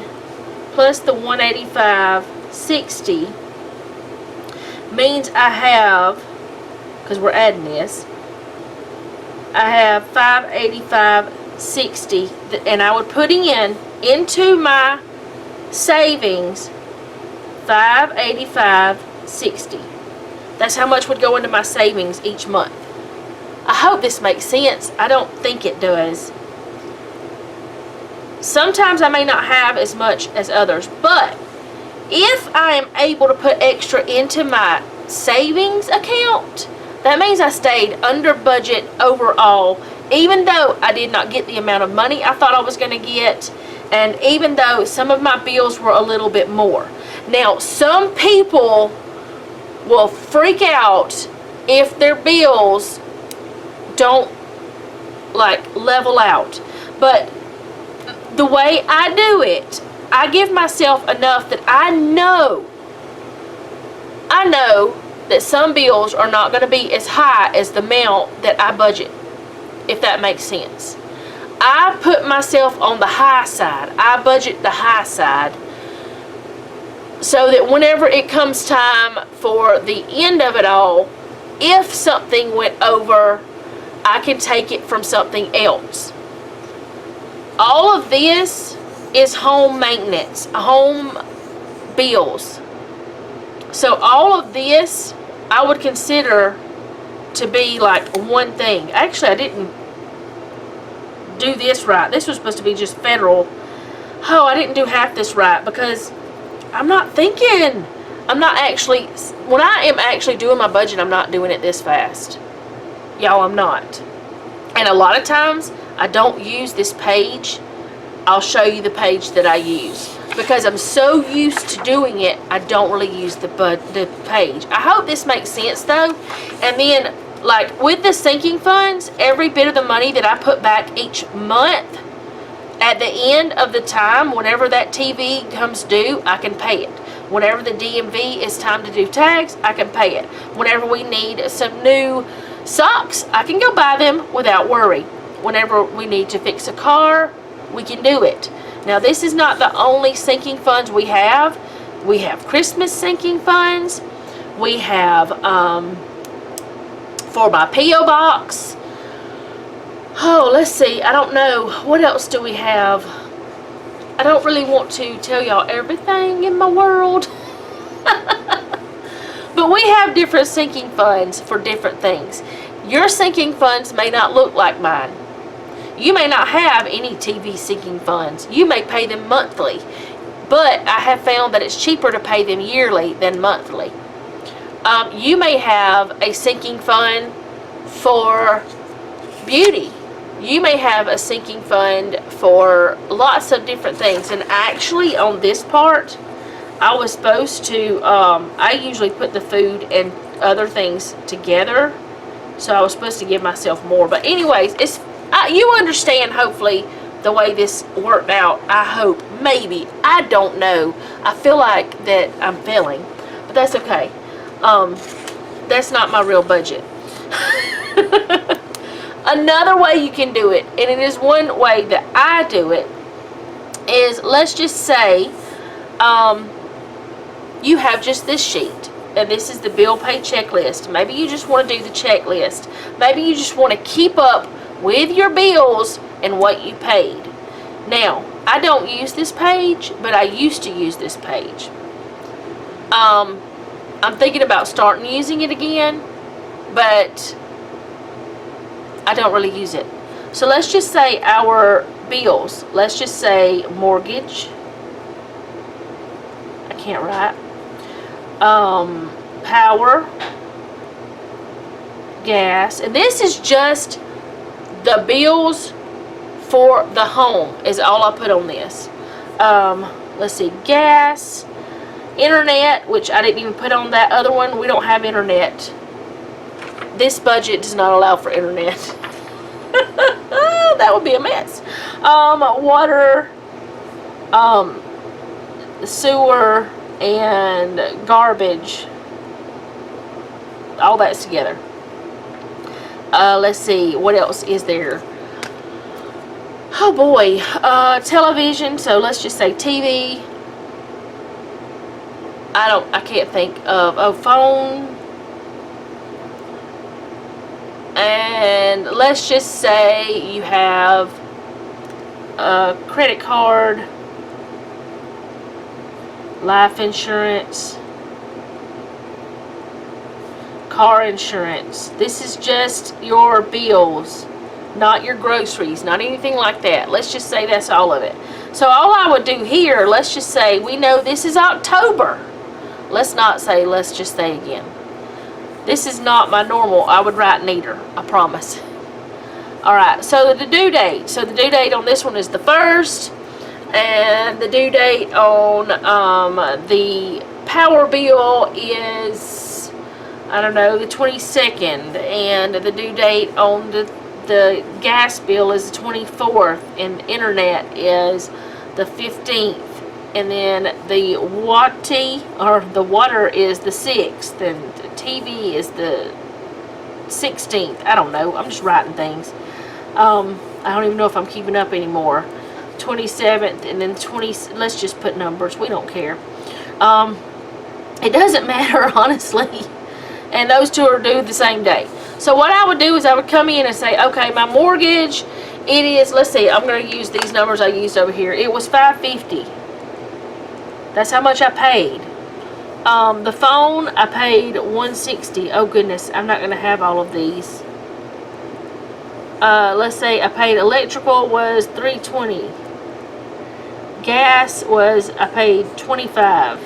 Speaker 1: plus the 185.60 means I have, because we're adding this, I have 585.60, and I would put into my savings 585.60. That's how much would go into my savings each month. I hope this makes sense. I don't think it does. Sometimes I may not have as much as others, but if I am able to put extra into my savings account, that means I stayed under budget overall, even though I did not get the amount of money I thought I was going to get, and even though some of my bills were a little bit more. Now, some people will freak out if their bills don't level out, but the way I do it, I give myself enough that I know that some bills are not going to be as high as the amount that I budget, if that makes sense. I put myself on the high side. I budget the high side so that whenever it comes time for the end of it all, if something went over, I can take it from something else. All of this is home maintenance, home bills. So all of this I would consider to be like one thing. Actually, I didn't do this right. This was supposed to be just federal. Oh, I didn't do half this right because I'm not thinking. When I am actually doing my budget, I'm not doing it this fast. Y'all, I'm not. And a lot of times, I don't use this page. I'll show you the page that I use. Because I'm so used to doing it, I don't really use the page. I hope this makes sense, though. And then, like, with the sinking funds, every bit of the money that I put back each month, at the end of the time, whenever that TV comes due, I can pay it. Whenever the DMV is time to do tax, I can pay it. Whenever we need some new socks, I can go buy them without worry. Whenever we need to fix a car, we can do it. Now, this is not the only sinking funds we have. We have Christmas sinking funds. We have for my P.O. box. Oh, let's see. I don't know. What else do we have? I don't really want to tell y'all everything in my world. But we have different sinking funds for different things. Your sinking funds may not look like mine. You may not have any TV sinking funds. You may pay them monthly. But I have found that it's cheaper to pay them yearly than monthly. You may have a sinking fund for beauty. You may have a sinking fund for lots of different things. And actually, on this part, I was supposed to, I usually put the food and other things together. So I was supposed to give myself more. But anyways, you understand, hopefully, the way this worked out. I hope. Maybe. I don't know. I feel like that I'm failing. But that's okay. That's not my real budget. Another way you can do it, and it is one way that I do it, is let's just say you have just this sheet. And this is the bill pay checklist. Maybe you just want to do the checklist. Maybe you just want to keep up with your bills and what you paid. Now, I don't use this page, but I used to use this page. I'm thinking about starting using it again, but I don't really use it. So let's just say our bills. Let's just say mortgage. I can't write. Power, gas, and this is just the bills for the home is all I put on this. Let's see, gas, internet, which I didn't even put on that other one. We don't have internet. This budget does not allow for internet. That would be a mess. Water, sewer, and garbage. All that's together. Let's see, what else is there? Oh boy, television, so let's just say TV. I can't think of a phone. And let's just say you have a credit card, life insurance, car insurance. This is just your bills, not your groceries, not anything like that. Let's just say that's all of it. So all I would do here, let's just say we know this is October. Let's not say, let's just say again. This is not my normal. I would write neater, I promise. Alright, so the due date. So the due date on this one is the 1st. And the due date on the power bill is, I don't know, the 22nd. And the due date on the gas bill is the 24th. And the internet is the 15th. And then the the water is the 6th. And the TV is the 16th. I don't know. I'm just writing things. I don't even know if I'm keeping up anymore. 27th and then 20. Let's just put numbers. We don't care. It doesn't matter, honestly. And those two are due the same day. So what I would do is I would come in and say, okay, my mortgage, it is, let's see, I'm going to use these numbers I used over here. It was $550. That's how much I paid. The phone, I paid $160. Oh goodness, I'm not going to have all of these. Let's say I paid electrical was $320. Gas was, I paid $25.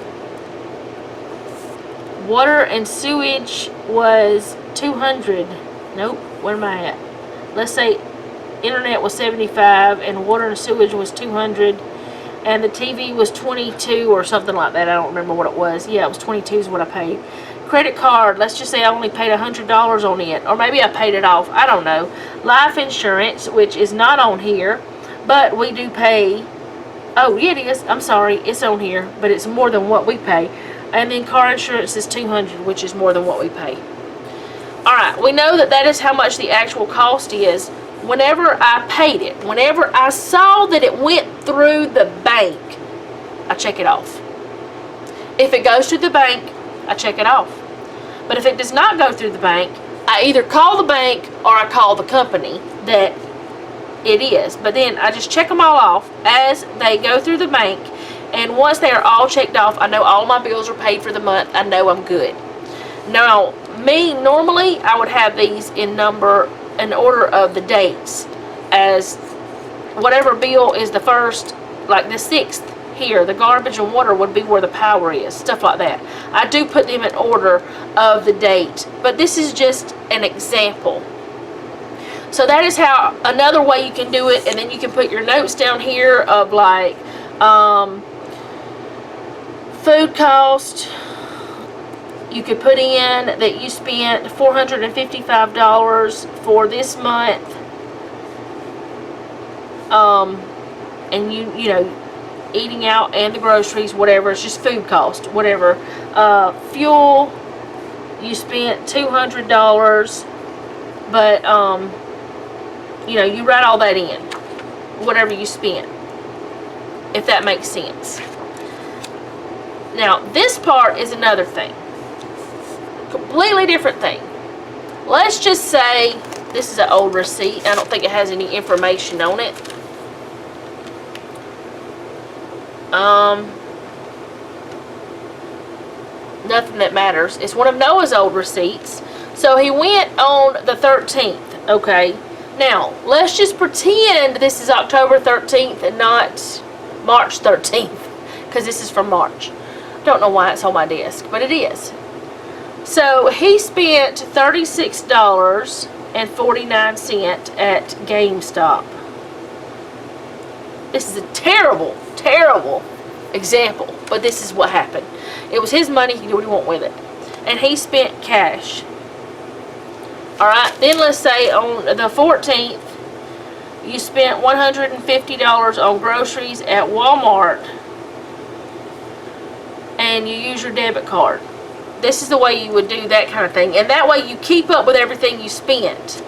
Speaker 1: Water and sewage was $200. Nope, where am I at? Let's say internet was $75 and water and sewage was $200. And the TV was $22 or something like that. I don't remember what it was. Yeah, it was $22 is what I paid. Credit card, let's just say I only paid $100 on it. Or maybe I paid it off. I don't know. Life insurance, which is not on here. But we do pay. Oh, yeah, it is. I'm sorry. It's on here. But it's more than what we pay. And then car insurance is $200, which is more than what we pay. Alright, we know that that is how much the actual cost is. Whenever I paid it, whenever I saw that it went through the bank, I check it off. If it goes through the bank, I check it off. But if it does not go through the bank, I either call the bank or I call the company that it is. But then I just check them all off as they go through the bank. And once they are all checked off, I know all my bills are paid for the month. I know I'm good. Now, me, normally, I would have these in order of the dates, as whatever bill is the 1st, like the 6th here, the garbage and water would be where the power is, stuff like that. I do put them in order of the date, but this is just an example. So that is how, another way you can do it, and then you can put your notes down here of like food cost. You could put in that you spent $455 for this month. And you know, eating out and the groceries, whatever. It's just food cost, whatever. Fuel, you spent $200. But, you know, you write all that in. Whatever you spent. If that makes sense. Now, this part is another thing. Completely different thing. Let's just say this is an old receipt. I don't think it has any information on it. Nothing that matters. It's one of Noah's old receipts. So he went on the 13th. Okay. Now, let's just pretend this is October 13th and not March 13th. Because this is from March. Don't know why it's on my desk, but it is. So he spent $36.49 at GameStop. This is a terrible, terrible example, but this is what happened. It was his money. He can do what he want with it. And he spent cash. Alright, then let's say on the 14th, you spent $150 on groceries at Walmart, and you use your debit card. This is the way you would do that kind of thing. And that way you keep up with everything you spent.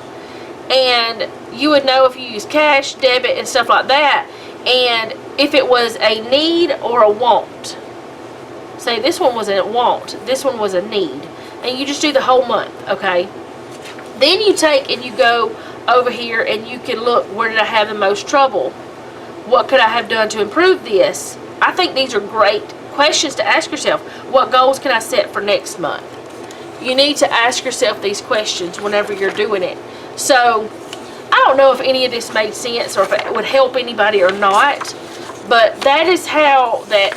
Speaker 1: And you would know if you use cash, debit, and stuff like that. And if it was a need or a want. Say this one was a want, this one was a need. And you just do the whole month, okay? Then you take and you go over here and you can look, where did I have the most trouble? What could I have done to improve this? I think these are great questions to ask yourself. What goals can I set for next month? You need to ask yourself these questions whenever you're doing it. So, I don't know if any of this made sense or if it would help anybody or not, but that is how that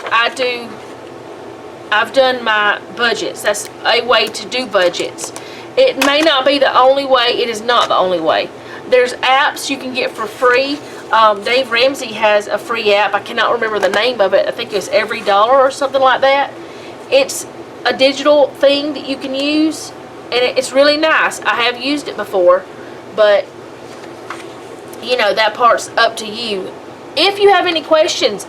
Speaker 1: I've done my budgets. That's a way to do budgets. It may not be the only way. It is not the only way. There's apps you can get for free. Dave Ramsey has a free app. I cannot remember the name of it. I think it's Every Dollar or something like that. It's a digital thing that you can use, and it's really nice. I have used it before, but you know, that part's up to you. If you have any questions,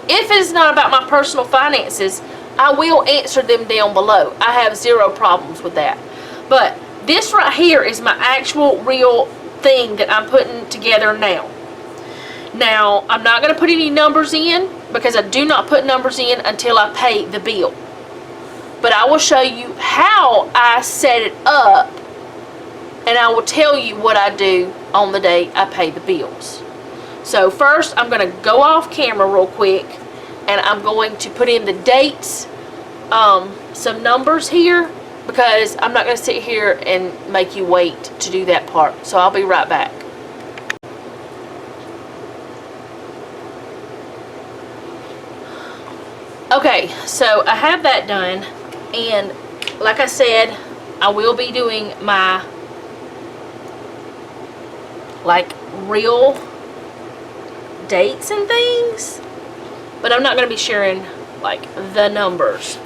Speaker 1: if it's not about my personal finances, I will answer them down below. I have zero problems with that. But this right here is my actual real thing that I'm putting together now. Now, I'm not going to put any numbers in because I do not put numbers in until I pay the bill. But I will show you how I set it up, and I will tell you what I do on the day I pay the bills. So first, I'm going to go off camera real quick, and I'm going to put in the dates, some numbers here, because I'm not going to sit here and make you wait to do that part. So I'll be right back. Okay, so I have that done, and like I said, I will be doing my like real dates and things, but I'm not going to be sharing like the numbers.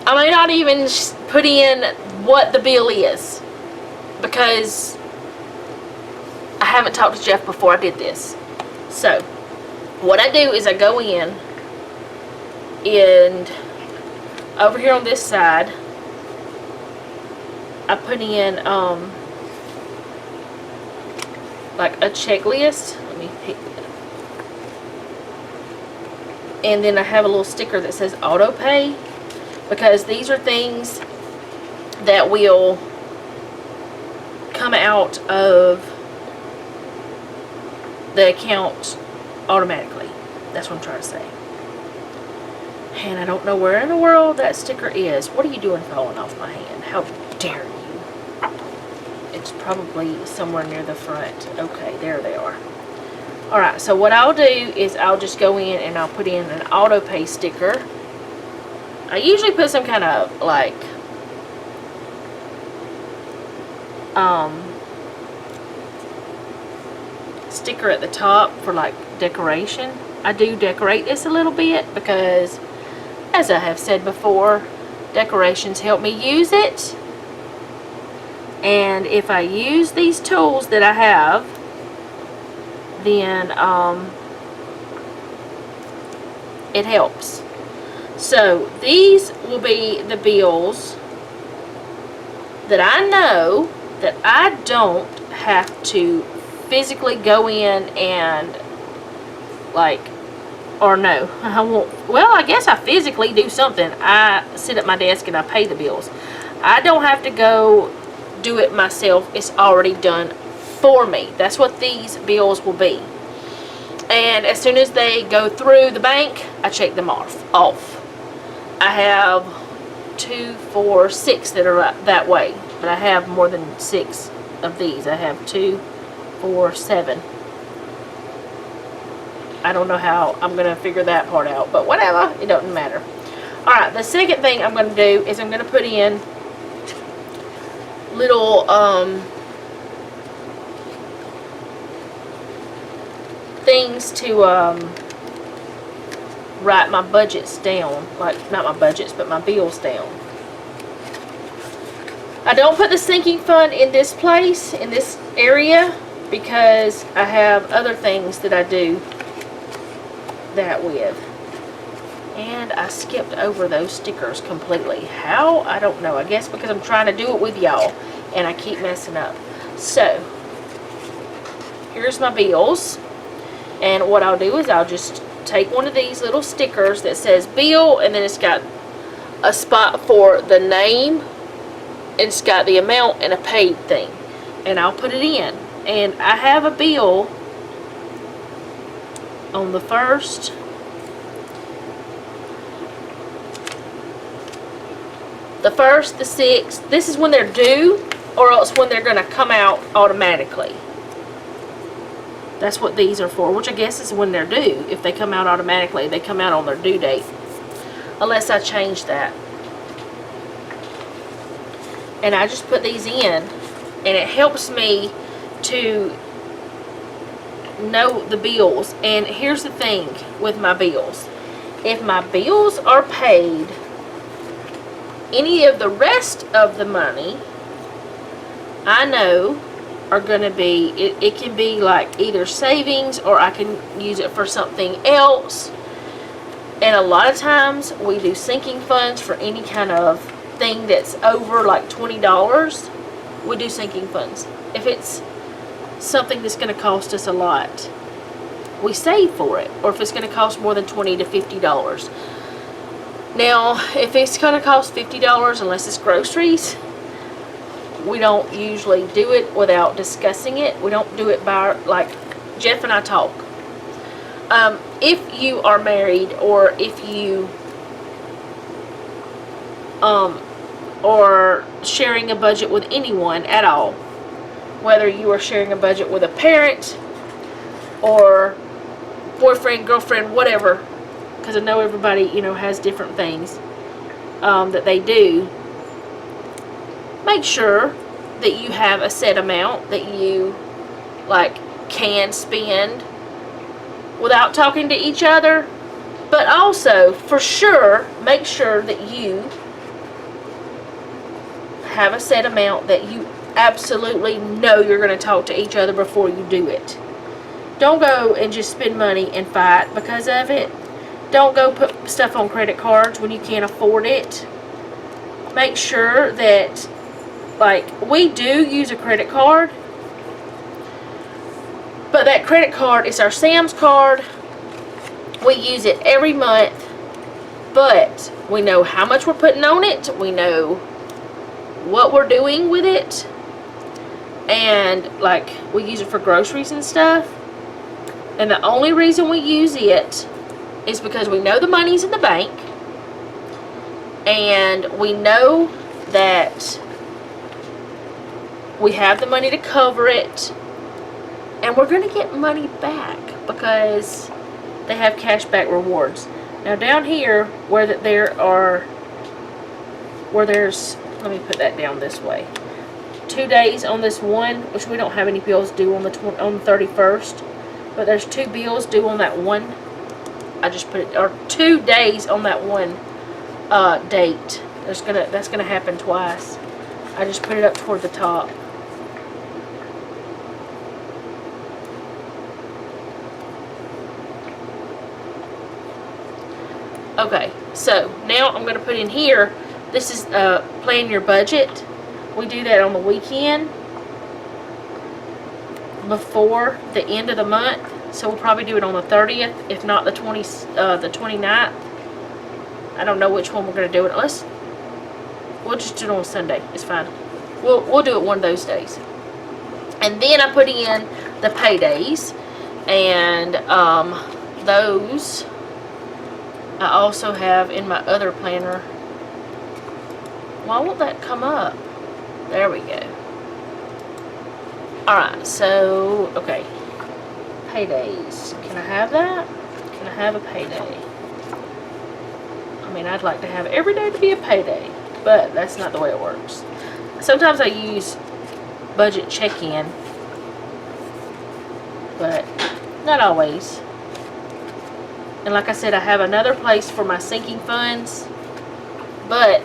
Speaker 1: I may not even put in what the bill is, because I haven't talked to Jeff before I did this. So what I do is I go in, and over here on this side I put in like a checklist. Let me pick that. And then I have a little sticker that says auto pay, because these are things that will come out of the account automatically. That's what I'm trying to say. And I don't know where in the world that sticker is. What are you doing falling off my hand? How dare you? It's probably somewhere near the front. Okay, there they are. Alright, so what I'll do is I'll just go in and I'll put in an auto pay sticker. I usually put some kind of like sticker at the top for like decoration. I do decorate this a little bit because, as I have said before, decorations help me use it. And if I use these tools that I have, then it helps. So these will be the bills that I know that I don't have to physically go in and like, or no, I won't. Well, I guess I physically do something. I sit at my desk and I pay the bills. I don't have to go do it myself. It's already done for me. That's what these bills will be. And as soon as they go through the bank, I check them off. I have 2, 4, 6 that are that way, but I have more than 6 of these. I have 2, 4, 7. I don't know how I'm going to figure that part out, but whatever, it doesn't matter. Alright, the second thing I'm going to do is I'm going to put in little things to write my budgets down. Like, not my budgets, but my bills down. I don't put the sinking fund in this place, in this area, because I have other things that I do that with. And I skipped over those stickers completely. How? I don't know. I guess because I'm trying to do it with y'all and I keep messing up. So, here's my bills. And what I'll do is I'll just take one of these little stickers that says bill, and then it's got a spot for the name, and it's got the amount and a paid thing. And I'll put it in. And I have a bill on the 1st, the 1st, the 6th. This is when they're due, or else when they're going to come out automatically. That's what these are for, which I guess is when they're due. If they come out automatically, they come out on their due date. Unless I change that. And I just put these in, and it helps me to know the bills. And here's the thing with my bills. If my bills are paid, any of the rest of the money, I know are going to be, it can be like either savings, or I can use it for something else. And a lot of times we do sinking funds for any kind of thing that's over like $20. We do sinking funds. If it's something that's going to cost us a lot, we save for it. Or if it's going to cost more than $20 to $50. Now, if it's going to cost $50, unless it's groceries, we don't usually do it without discussing it. We don't do it by, like, Jeff and I talk. If you are married, or if you are sharing a budget with anyone at all, whether you are sharing a budget with a parent or boyfriend, girlfriend, whatever, because I know everybody, you know, has different things that they do. Make sure that you have a set amount that you, like, can spend without talking to each other. But also, for sure, make sure that you have a set amount that you absolutely know you're going to talk to each other before you do it. Don't go and just spend money and fight because of it. Don't go put stuff on credit cards when you can't afford it. Make sure that, like, we do use a credit card, but that credit card is our Sam's card. We use it every month, but we know how much we're putting on it. We know what we're doing with it. And, like, we use it for groceries and stuff. And the only reason we use it is because we know the money's in the bank. And we know that we have the money to cover it. And we're going to get money back because they have cashback rewards. Now down here, where there's, let me put that down this way. 2 days on this one, which we don't have any bills due on the 31st, but there's 2 bills due on that one. I just put it, or 2 days on that one date. That's gonna happen twice. I just put it up toward the top. Okay, so now I'm going to put in here, this is plan your budget. We do that on the weekend before the end of the month. So we'll probably do it on the 30th, if not the 29th. I don't know which one we're going to do it. We'll just do it on Sunday. It's fine. We'll do it one of those days. And then I put in the paydays, and those I also have in my other planner. Why won't that come up? There we go. Alright, so, okay. Paydays. Can I have that? Can I have a payday? I mean, I'd like to have every day to be a payday, but that's not the way it works. Sometimes I use budget check-in, but Not always. And like I said, I have another place for my sinking funds, but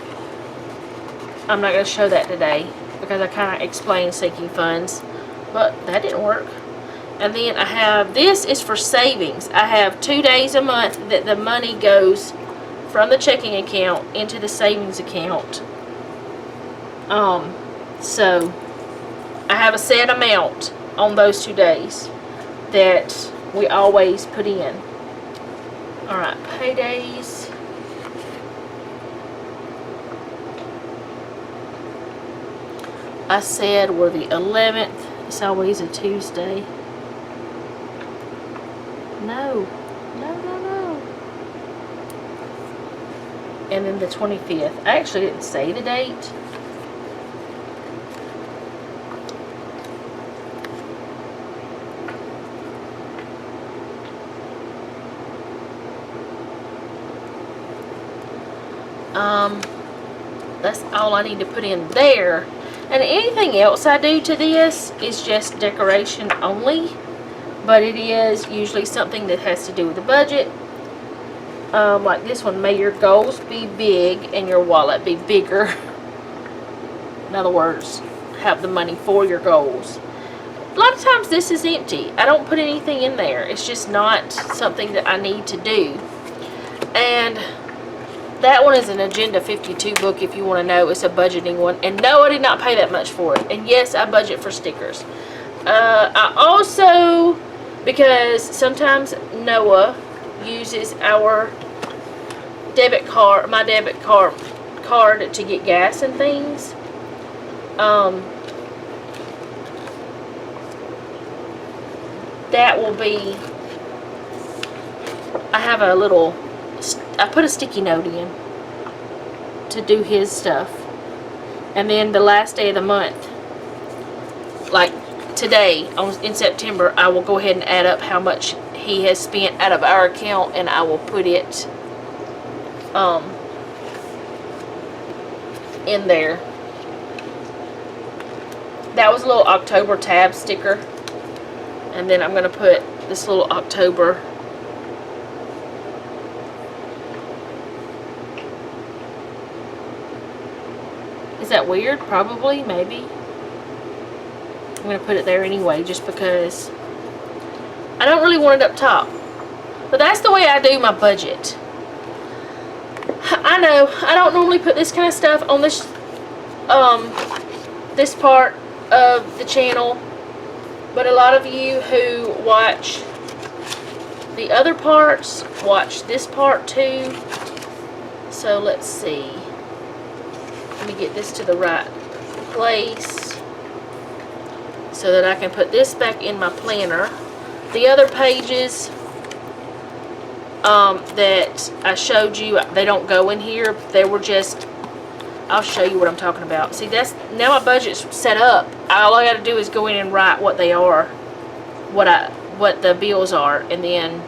Speaker 1: I'm not going to show that today because I kind of explained sinking funds, but that didn't work. And then I have, this is for savings. I have 2 days a month that the money goes from the checking account into the savings account. So I have a set amount on those 2 days that we always put in. Alright, paydays. I said were the 11th. It's always a Tuesday. No. And then the 25th. I actually didn't say the date. That's all I need to put in there. And anything else I do to this is just decoration only. But it is usually something that has to do with the budget. Like this one, may your goals be big and your wallet be bigger. In other words, have the money for your goals. A lot of times this is empty. I don't put anything in there. It's just not something that I need to do. And that one is an Agenda 52 book if you want to know. It's a budgeting one. And no, I did not pay that much for it. And yes, I budget for stickers. I also, because sometimes Noah uses our debit card, my debit card to get gas and things. That will be, I have a little, I put a sticky note in to do his stuff. And then the last day of the month, like today in September, I will go ahead and add up how much he has spent out of our account, and I will put it in there. That was a little October tab sticker, and then I'm going to put this little October Is that weird? Probably, maybe. I'm going to put it there anyway, just because I don't really want it up top. But that's the way I do my budget. I know, I don't normally put this kind of stuff on this this part of the channel, but a lot of you who watch the other parts watch this part too. So let's see. Let me get this to the right place so that I can put this back in my planner. The other pages that I showed you, they don't go in here. They were just, I'll show you what I'm talking about. See, that's, now my budget's set up. All I gotta do is go in and write what they are, what the bills are, and then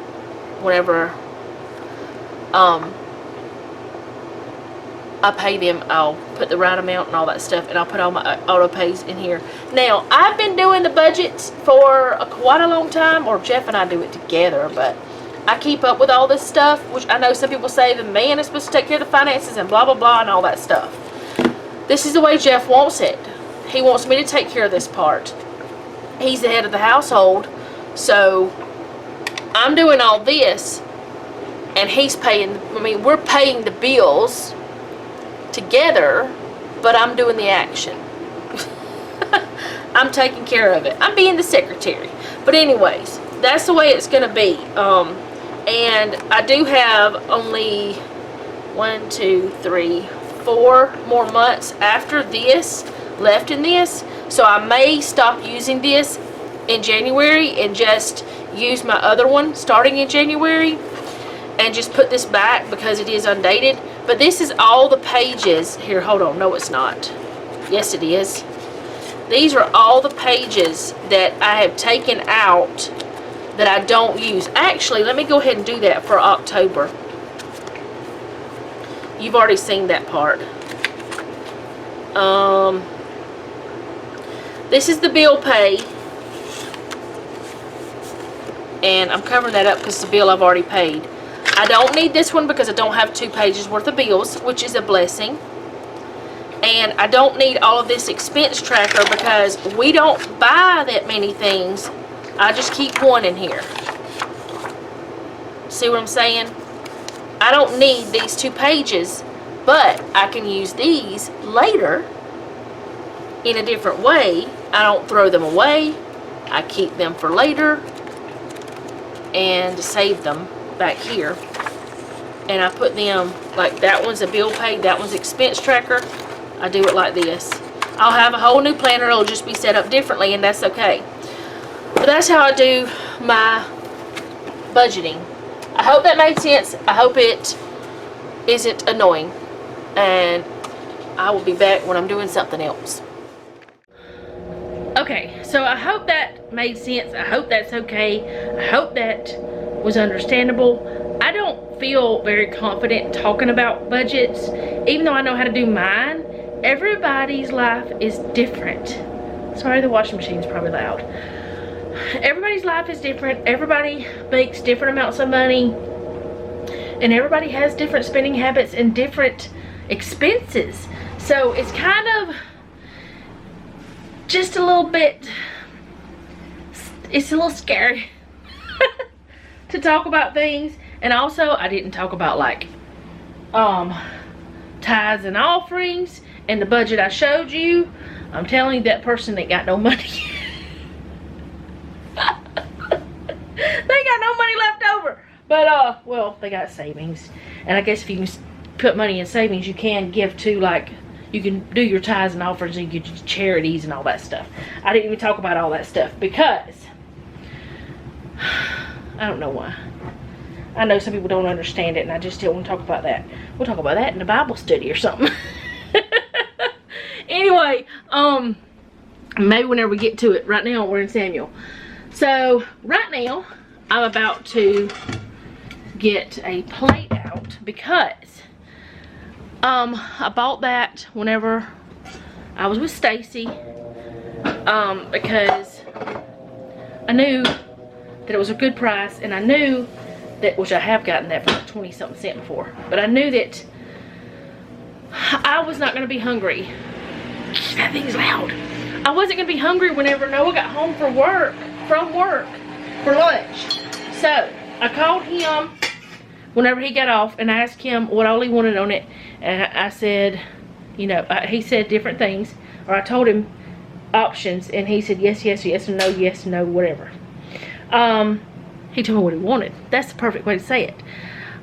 Speaker 1: whenever I pay them, I'll put the right amount and all that stuff, and I'll put all my auto pays in here. Now, I've been doing the budgets for quite a long time, or Jeff and I do it together, but I keep up with all this stuff, which I know some people say the man is supposed to take care of the finances and blah, blah, blah, and all that stuff. This is the way Jeff wants it. He wants me to take care of this part. He's the head of the household, so I'm doing all this, and he's paying, I mean, we're paying the bills together, but I'm doing the action. I'm taking care of it. I'm being the secretary. But anyways, that's the way it's going to be. And I do have only 1, 2, 3, 4 more months after this left in this. So I may stop using this in January and just use my other one starting in January and just put this back because it is undated. But this is all the pages. Here, hold on. No, it's not. Yes, it is. These are all the pages that I have taken out that I don't use. Actually, let me go ahead and do that for October. You've already seen that part. This is the bill pay. and I'm covering that up because it's a bill I've already paid. I don't need this one because I don't have 2 pages worth of bills, which is a blessing. And I don't need all of this expense tracker because we don't buy that many things. I just keep one in here. See what I'm saying? I don't need these 2 pages, but I can use these later in a different way. I don't throw them away. I keep them for later and save them back here. And I put them, like that one's a bill paid, that one's expense tracker. I do it like this. I'll have a whole new planner. It'll just be set up differently, and that's okay. But that's how I do my budgeting. I hope that made sense. I hope it isn't annoying. And I will be back when I'm doing something else. Okay, so I hope that made sense. I hope that's okay. I hope that was understandable. I don't feel very confident talking about budgets, even though I know how to do mine. Everybody's life is different. Sorry, the washing machine's probably loud. Everybody's life is different. Everybody makes different amounts of money. And everybody has different spending habits and different expenses. So it's kind of just a little bit, it's a little scary to talk about things. And also, I didn't talk about like tithes and offerings and the budget I showed you. I'm telling you, that person ain't got no money. They got no money left over. But well, they got savings. And I guess if you can put money in savings, you can give to, like, you can do your tithes and offerings and get charities and all that stuff. I didn't even talk about all that stuff because I don't know why. I know some people don't understand it, and I just didn't want to talk about that. We'll talk about that in a Bible study or something. Anyway, maybe whenever we get to it. Right now, we're in Samuel. So, right now, I'm about to get a plate out because I bought that whenever I was with Stacy, because I knew that it was a good price, and I knew that, which I have gotten that for 20-something cents before, but I knew that I was not going to be hungry. That thing's loud. I wasn't going to be hungry whenever Noah got home from work for lunch. So I called him whenever he got off and I asked him what all he wanted on it, and I said, you know, he said different things, or I told him options, and he said yes, yes, yes, no, yes, no, whatever. He told me what he wanted. That's the perfect way to say it.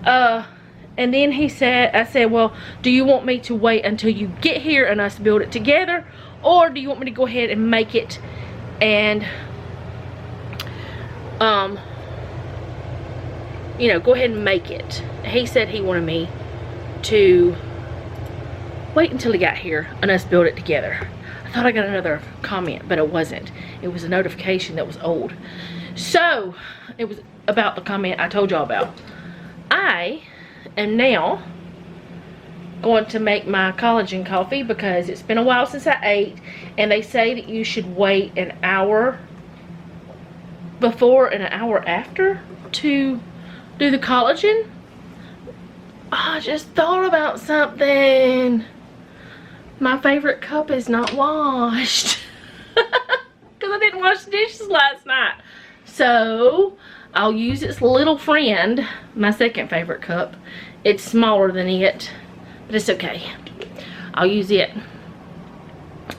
Speaker 1: And then he said, I said, well, do you want me to wait until you get here and us build it together, or do you want me to go ahead and make it and you know, go ahead and make it? He said he wanted me to wait until he got here and us build it together. I thought I got another comment, but it wasn't. It was a notification that was old. So it was about the comment I told y'all about. I am now going to make my collagen coffee because it's been a while since I ate, and they say that you should wait an hour before and an hour after to do the collagen. I just thought about something. My favorite cup is not washed because I didn't wash the dishes last night. So I'll use its little friend, my second favorite cup. It's smaller than it, but it's okay. I'll use it.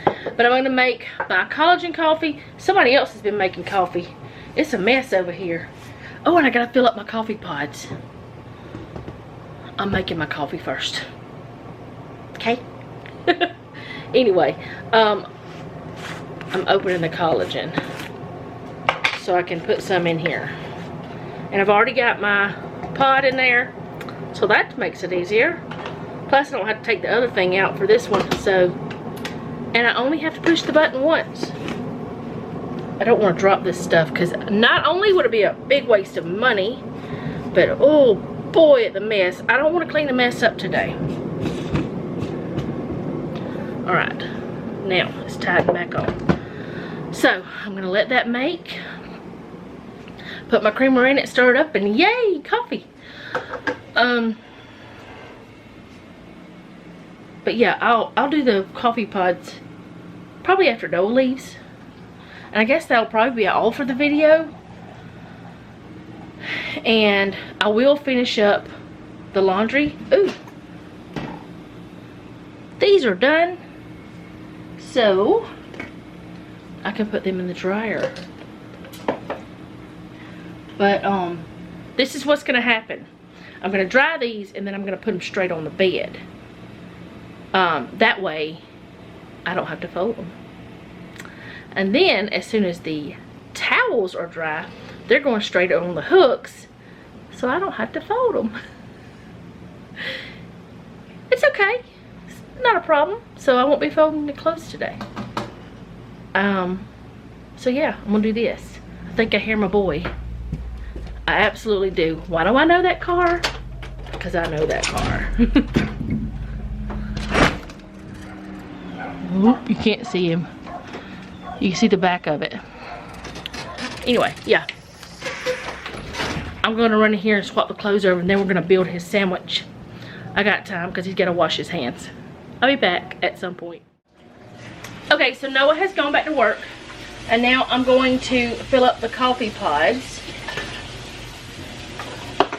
Speaker 1: But I'm going to make my collagen coffee. Somebody else has been making coffee. It's a mess over here. Oh, and I got to fill up my coffee pods. I'm making my coffee first. Okay? Anyway, I'm opening the collagen so I can put some in here. And I've already got my pod in there, so that makes it easier. Plus I don't have to take the other thing out for this one, so, and I only have to push the button once. I don't want to drop this stuff because not only would it be a big waste of money, but oh boy, the mess. I don't want to clean the mess up today. Alright, now let's tighten back on. So I'm going to let that make put my creamer in it, stir it up, and yay, coffee. But yeah, I'll do the coffee pods probably after Noah leaves. And I guess that'll probably be all for the video. And I will finish up the laundry. Ooh. These are done. So I can put them in the dryer. But this is what's gonna happen. I'm gonna dry these and then I'm gonna put them straight on the bed. That way I don't have to fold them. And then as soon as the towels are dry, they're going straight on the hooks, so I don't have to fold them. It's okay, it's not a problem. So I won't be folding the clothes today. So yeah, I'm gonna do this. I think I hear my boy. I absolutely do. Why do I know that car? Because I know that car. Oop, you can't see him. You can see the back of it. Anyway, yeah. I'm gonna run in here and swap the clothes over, and then we're gonna build his sandwich. I got time because he's gotta wash his hands. I'll be back at some point. Okay, so Noah has gone back to work, and now I'm going to fill up the coffee pods.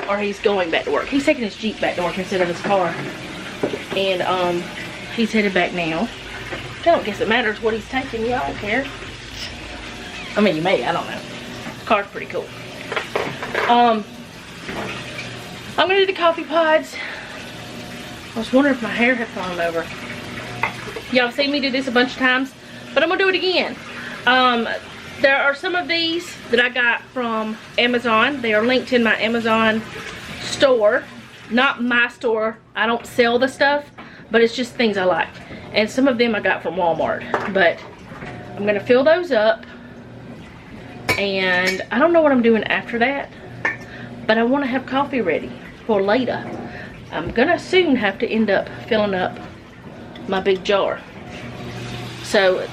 Speaker 1: Or he's going back to work. He's taking his Jeep back to work instead of his car. And he's headed back now. I don't guess it matters what he's taking. Yeah, I don't care. I mean, you may. I don't know. The car's pretty cool. I'm gonna do the coffee pods. I was wondering if my hair had fallen over. Y'all seen me do this a bunch of times, but I'm gonna do it again. There are some of these that I got from Amazon. They are linked in my Amazon store. Not my store. I don't sell the stuff, but it's just things I like. And some of them I got from Walmart. But I'm gonna fill those up. And I don't know what I'm doing after that, but I want to have coffee ready for later. I'm gonna soon have to end up filling up my big jar. So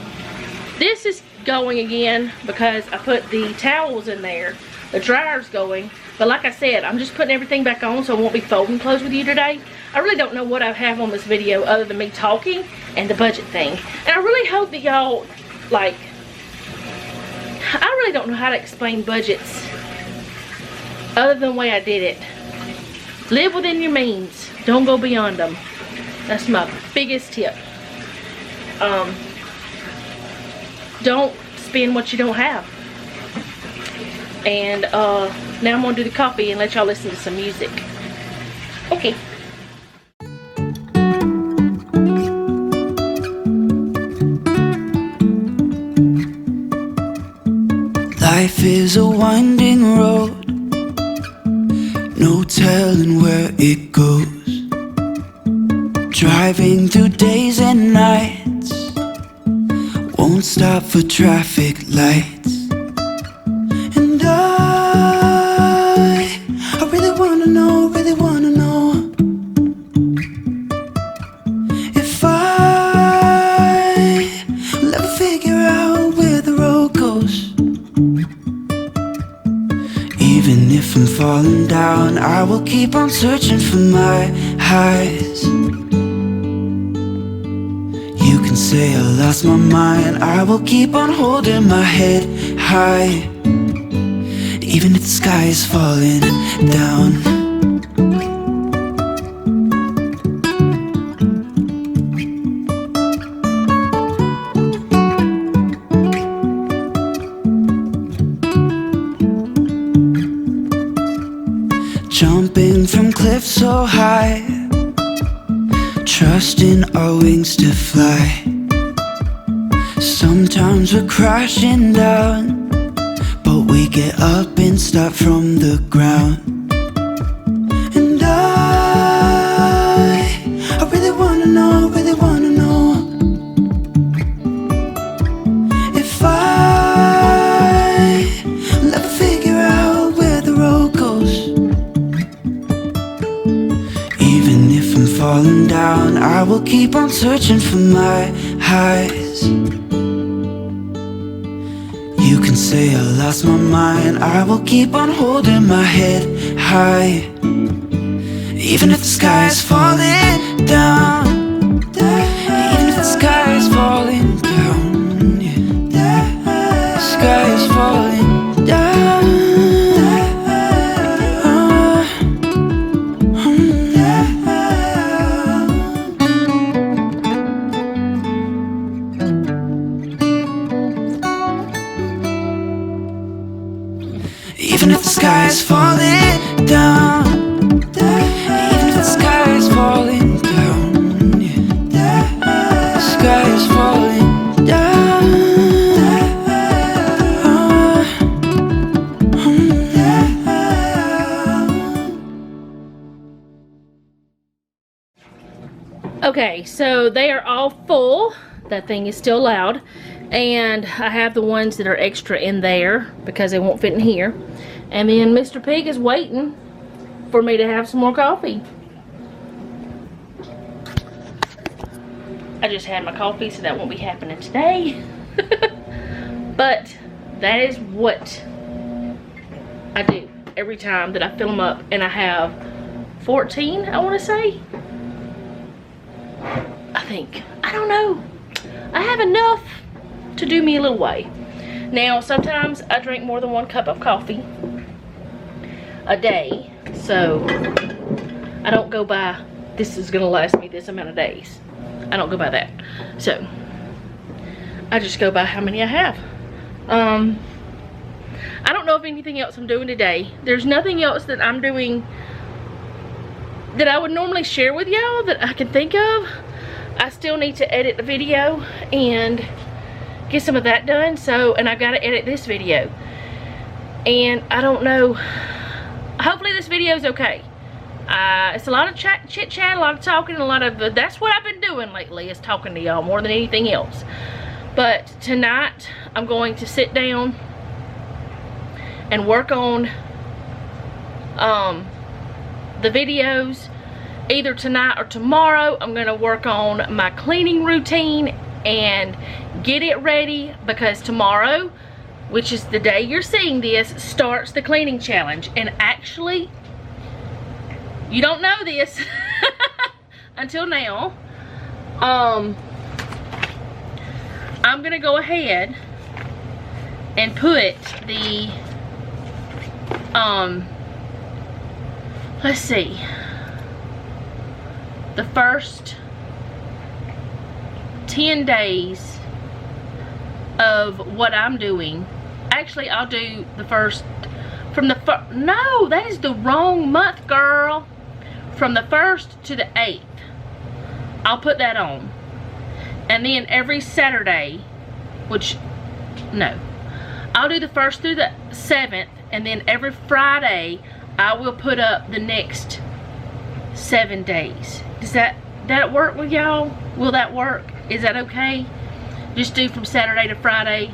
Speaker 1: this is going again because I put the towels in there. The dryer's going, but like I said, I'm just putting everything back on, so I won't be folding clothes with you today. I really don't know what I have on this video other than me talking and the budget thing. And I really hope that y'all, like, I really don't know how to explain budgets other than the way I did it. Live within your means. Don't go beyond them. That's my biggest tip. Don't spend what you don't have. And now I'm gonna do the coffee and let y'all listen to some music. Okay.
Speaker 2: Life is a winding road, no telling where it goes. Driving through days and nights, won't stop for traffic lights. And I really wanna know, if I'll ever figure out where the road goes. Even if I'm falling down, I will keep on searching for my highs. You can say I lost my mind, I will keep on holding my head high. Even if the sky is falling down. Jumping from cliffs so high, trusting our wings to fly. Sometimes we're crashing down, but we get up and start from the ground. And I really wanna know, if I'll ever figure out where the road goes. Even if I'm falling down, I will keep on searching for my highs. You can say I lost my mind, I will keep on holding my head high. Even if the sky is falling down, even if the sky is falling down, yeah. The sky is falling down. Even if the sky is falling down, even if the sky is falling down, yeah. The sky is falling down.
Speaker 1: Okay, so they are all full. That thing is still loud. And I have the ones that are extra in there because they won't fit in here. And then Mr. Pig is waiting for me to have some more coffee. I just had my coffee, so that won't be happening today. But that is what I do every time that I fill them up. And I have 14, I want to say. I think. I don't know. I have enough to do me a little way. Now, sometimes I drink more than 1 cup of coffee a day, so I don't go by this is gonna last me this amount of days. I don't go by that. So I just go by how many I have. I don't know if anything else I'm doing today. There's nothing else that I'm doing that I would normally share with y'all that I can think of. I still need to edit the video and get some of that done. So, and I've got to edit this video. And I don't know. Hopefully this video is okay. It's a lot of chit chat, a lot of talking, a lot of, that's what I've been doing lately, is talking to y'all more than anything else. But tonight, I'm going to sit down and work on the videos. Either tonight or tomorrow, I'm gonna work on my cleaning routine and get it ready, because tomorrow, which is the day you're seeing this, starts the cleaning challenge. And actually, you don't know this until now. I'm gonna go ahead and put the let's see, the first 10 days of what I'm doing. Actually, I'll do the first from the no, that is the wrong month, girl. From the 1st to the 8th, I'll put that on. And then every Saturday, which, no, I'll do the 1st through the 7th, and then every Friday I will put up the next 7 days. Does that work with y'all? Will that work? Is that okay? Just do from Saturday to Friday,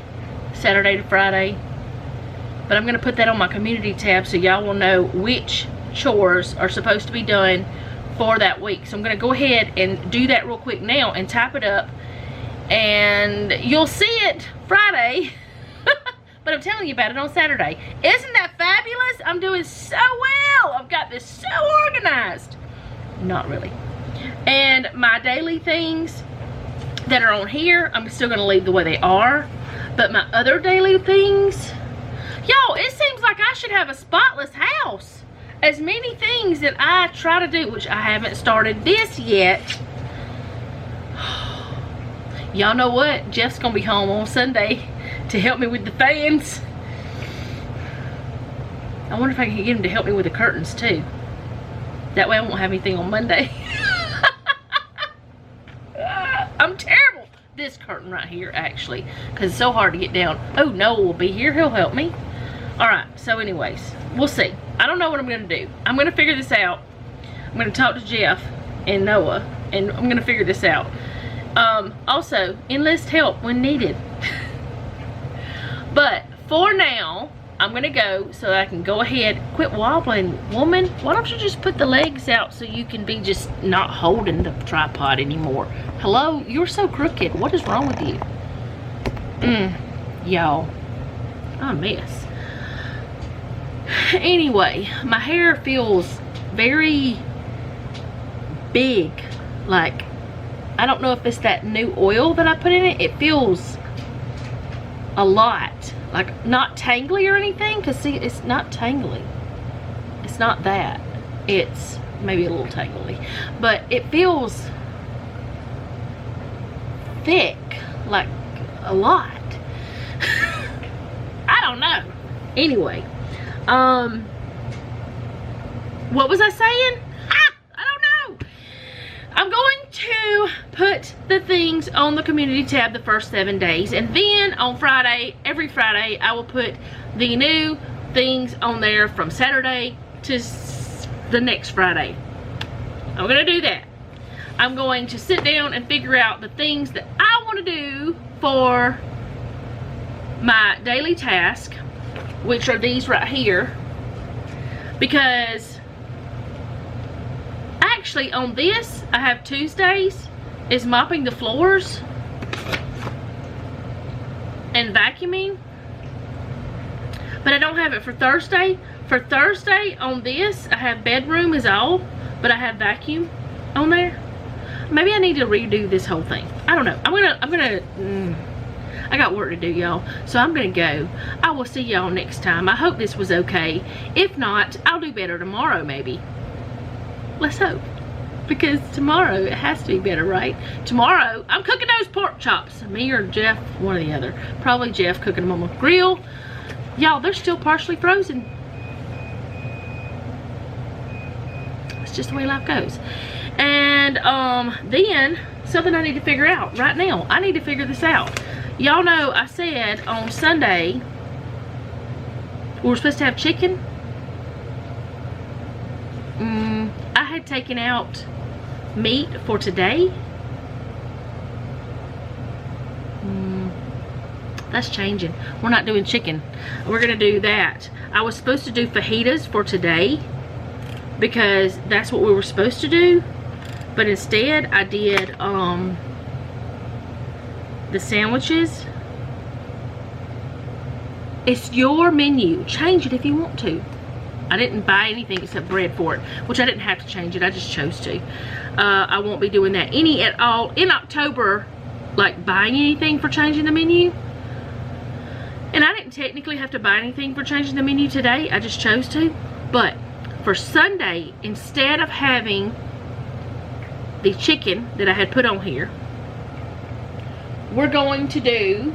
Speaker 1: Saturday to Friday. But I'm gonna put that on my community tab so y'all will know which chores are supposed to be done for that week. So I'm gonna go ahead and do that real quick now and type it up, and you'll see it Friday. But I'm telling you about it on Saturday. Isn't that fabulous? I'm doing so well. I've got this so organized. Not really. And my daily things that are on here, I'm still gonna leave the way they are. But my other daily things, y'all, it seems like I should have a spotless house. As many things that I try to do, which I haven't started this yet. Y'all know what? Jeff's gonna be home on Sunday to help me with the fans. I wonder if I can get him to help me with the curtains too. That way I won't have anything on Monday. I'm terrible. This curtain right here, actually, because it's so hard to get down. Oh, Noah will be here. He'll help me. Alright, so anyways, we'll see. I don't know what I'm going to do. I'm going to figure this out. I'm going to talk to Jeff and Noah, and I'm going to figure this out. Also, enlist help when needed. But for now, I'm going to go so that I can go ahead. Quit wobbling, woman. Why don't you just put the legs out so you can be just not holding the tripod anymore? Hello? You're so crooked. What is wrong with you? Y'all. I'm a mess. Anyway, my hair feels very big. Like, I don't know if it's that new oil that I put in it. It feels a lot. Like, not tangly or anything. Because, see, it's not tangly. It's not that. It's maybe a little tangly. But it feels thick. Like, a lot. I don't know. Anyway. What was I saying? I don't know. I'm going to put the things on the community tab the first 7 days, and then on Friday, every Friday, I will put the new things on there from Saturday to the next Friday. I'm gonna do that. I'm going to sit down and figure out the things that I want to do for my daily task, which are these right here, because actually on this I have Tuesdays is mopping the floors and vacuuming, but I don't have it for Thursday. For Thursday on this I have bedroom is all, but I have vacuum on there. Maybe I need to redo this whole thing. I don't know. I got work to do, y'all, so I'm gonna go. I will see y'all next time. I hope this was okay. If not, I'll do better tomorrow, maybe. Let's hope, because tomorrow it has to be better, right? Tomorrow I'm cooking those pork chops. Me or Jeff, one or the other. Probably Jeff cooking them on the grill. Y'all, they're still partially frozen. It's just the way life goes. And then something I need to figure out right now. I need to figure this out. Y'all know I said on Sunday we were supposed to have chicken. I had taken out meat for today. That's changing. We're not doing chicken. We're gonna do that. I was supposed to do fajitas for today because that's what we were supposed to do, but instead I did the sandwiches. It's your menu. Change it if you want to. I didn't buy anything except bread for it, which I didn't have to change it. I just chose to. I won't be doing that any at all in October, like buying anything for changing the menu. And I didn't technically have to buy anything for changing the menu today. I just chose to. But for Sunday, instead of having the chicken that I had put on here, we're going to do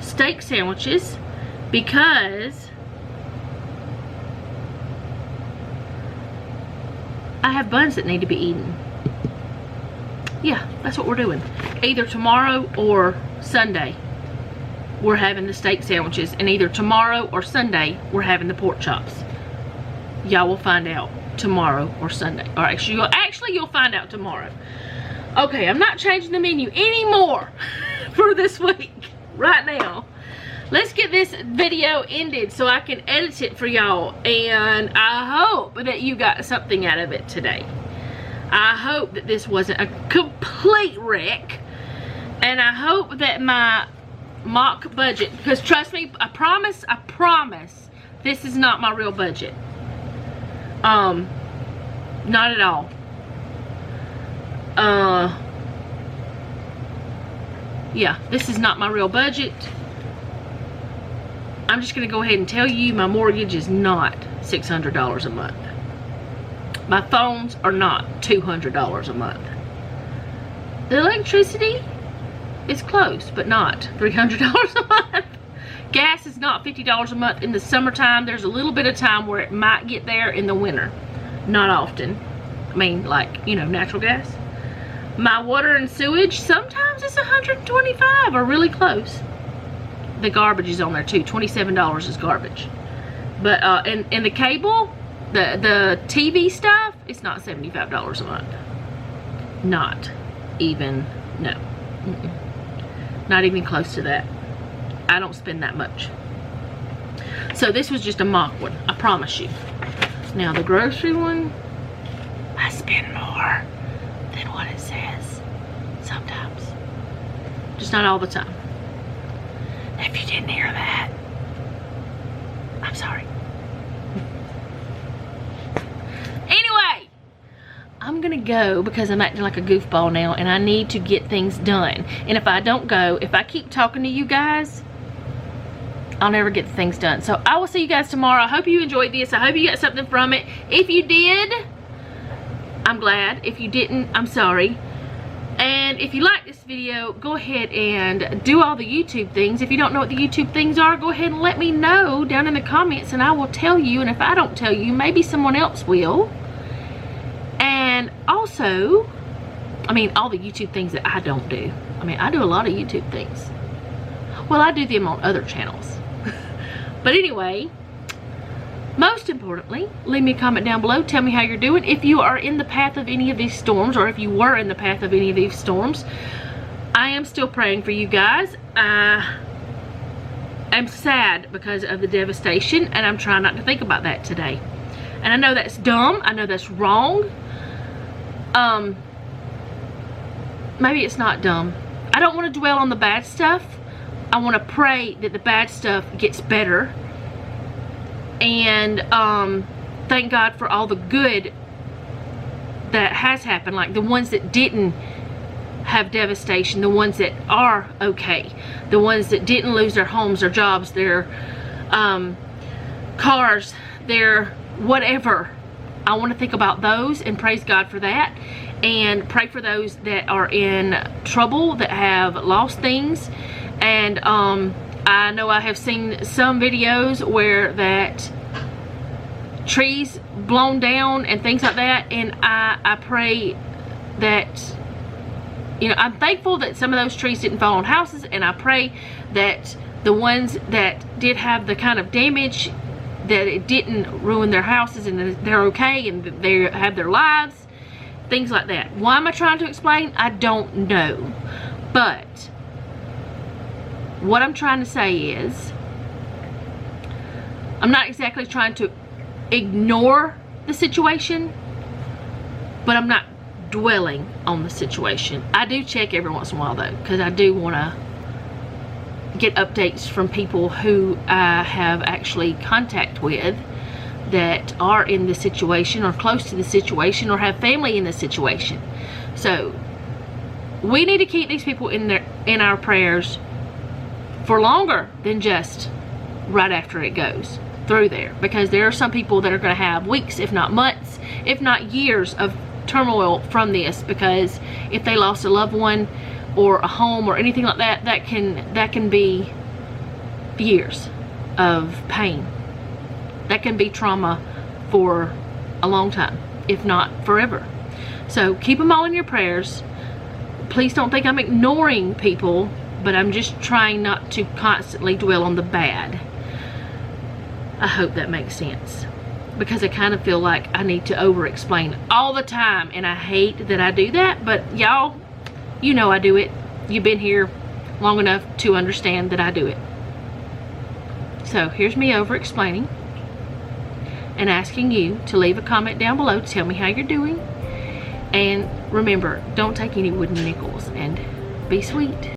Speaker 1: steak sandwiches because I have buns that need to be eaten. Yeah, that's what we're doing. Either tomorrow or Sunday we're having the steak sandwiches, and either tomorrow or Sunday we're having the pork chops. Y'all will find out tomorrow or Sunday. Or actually you'll find out tomorrow. Okay, I'm not changing the menu anymore for this week. Right now, let's get this video ended so I can edit it for y'all, and I hope that you got something out of it today. I hope that this wasn't a complete wreck, and I hope that my mock budget, because trust me, I promise this is not my real budget. Not at all. Yeah, this is not my real budget. I'm just gonna go ahead and tell you my mortgage is not $600 a month. My phones are not $200 a month. The electricity is close, but not $300 a month. Gas is not $50 a month in the summertime. There's a little bit of time where it might get there in the winter. Not often. I mean, like, you know, natural gas. My water and sewage, sometimes it's $125 or really close. The garbage is on there too. $27 is garbage. But and the cable, the TV stuff, it's not $75 a month. Not even, no. Not even close to that. I don't spend that much. So this was just a mock one, I promise you. Now the grocery one, I spend more than what it says sometimes. Just not all the time. If you didn't hear that, I'm sorry. Anyway, I'm gonna go because I'm acting like a goofball now and I need to get things done. And if I don't go, if I keep talking to you guys, I'll never get the things done. So I will see you guys tomorrow. I hope you enjoyed this. I hope you got something from it. If you did, I'm glad. If you didn't, I'm sorry. And if you like this video, go ahead and do all the YouTube things. If you don't know what the YouTube things are, go ahead and let me know down in the comments and I will tell you. And if I don't tell you, maybe someone else will. And also, I mean, all the YouTube things that I don't do. I mean, I do a lot of YouTube things. Well, I do them on other channels. But anyway, most importantly, leave me a comment down below. Tell me how you're doing. If you are in the path of any of these storms, or if you were in the path of any of these storms, I am still praying for you guys. I am sad because of the devastation, and I'm trying not to think about that today. And I know that's dumb. I know that's wrong. Maybe it's not dumb. I don't want to dwell on the bad stuff. I want to pray that the bad stuff gets better. And thank God for all the good that has happened. Like the ones that didn't have devastation. The ones that are okay. The ones that didn't lose their homes, their jobs, their cars, their whatever. I want to think about those and praise God for that. And pray for those that are in trouble, that have lost things. And I know I have seen some videos where that trees blown down and things like that, and I pray that, you know, I'm thankful that some of those trees didn't fall on houses, and I pray that the ones that did have the kind of damage, that it didn't ruin their houses and they're okay and they have their lives, things like that. Why am I trying to explain? I don't know. But what I'm trying to say is, I'm not exactly trying to ignore the situation, but I'm not dwelling on the situation. I do check every once in a while though, because I do want to get updates from people who I have actually contact with that are in the situation or close to the situation or have family in the situation. So we need to keep these people in our prayers for longer than just right after it goes through there, because there are some people that are going to have weeks, if not months, if not years of turmoil from this, because if they lost a loved one or a home or anything like that, that can be years of pain. That can be trauma for a long time, if not forever. So keep them all in your prayers. Please don't think I'm ignoring people, but I'm just trying not to constantly dwell on the bad. I hope that makes sense, because I kind of feel like I need to over-explain all the time, and I hate that I do that, but y'all, you know I do it. You've been here long enough to understand that I do it. So here's me over-explaining and asking you to leave a comment down below to tell me how you're doing. And remember, don't take any wooden nickels, and be sweet.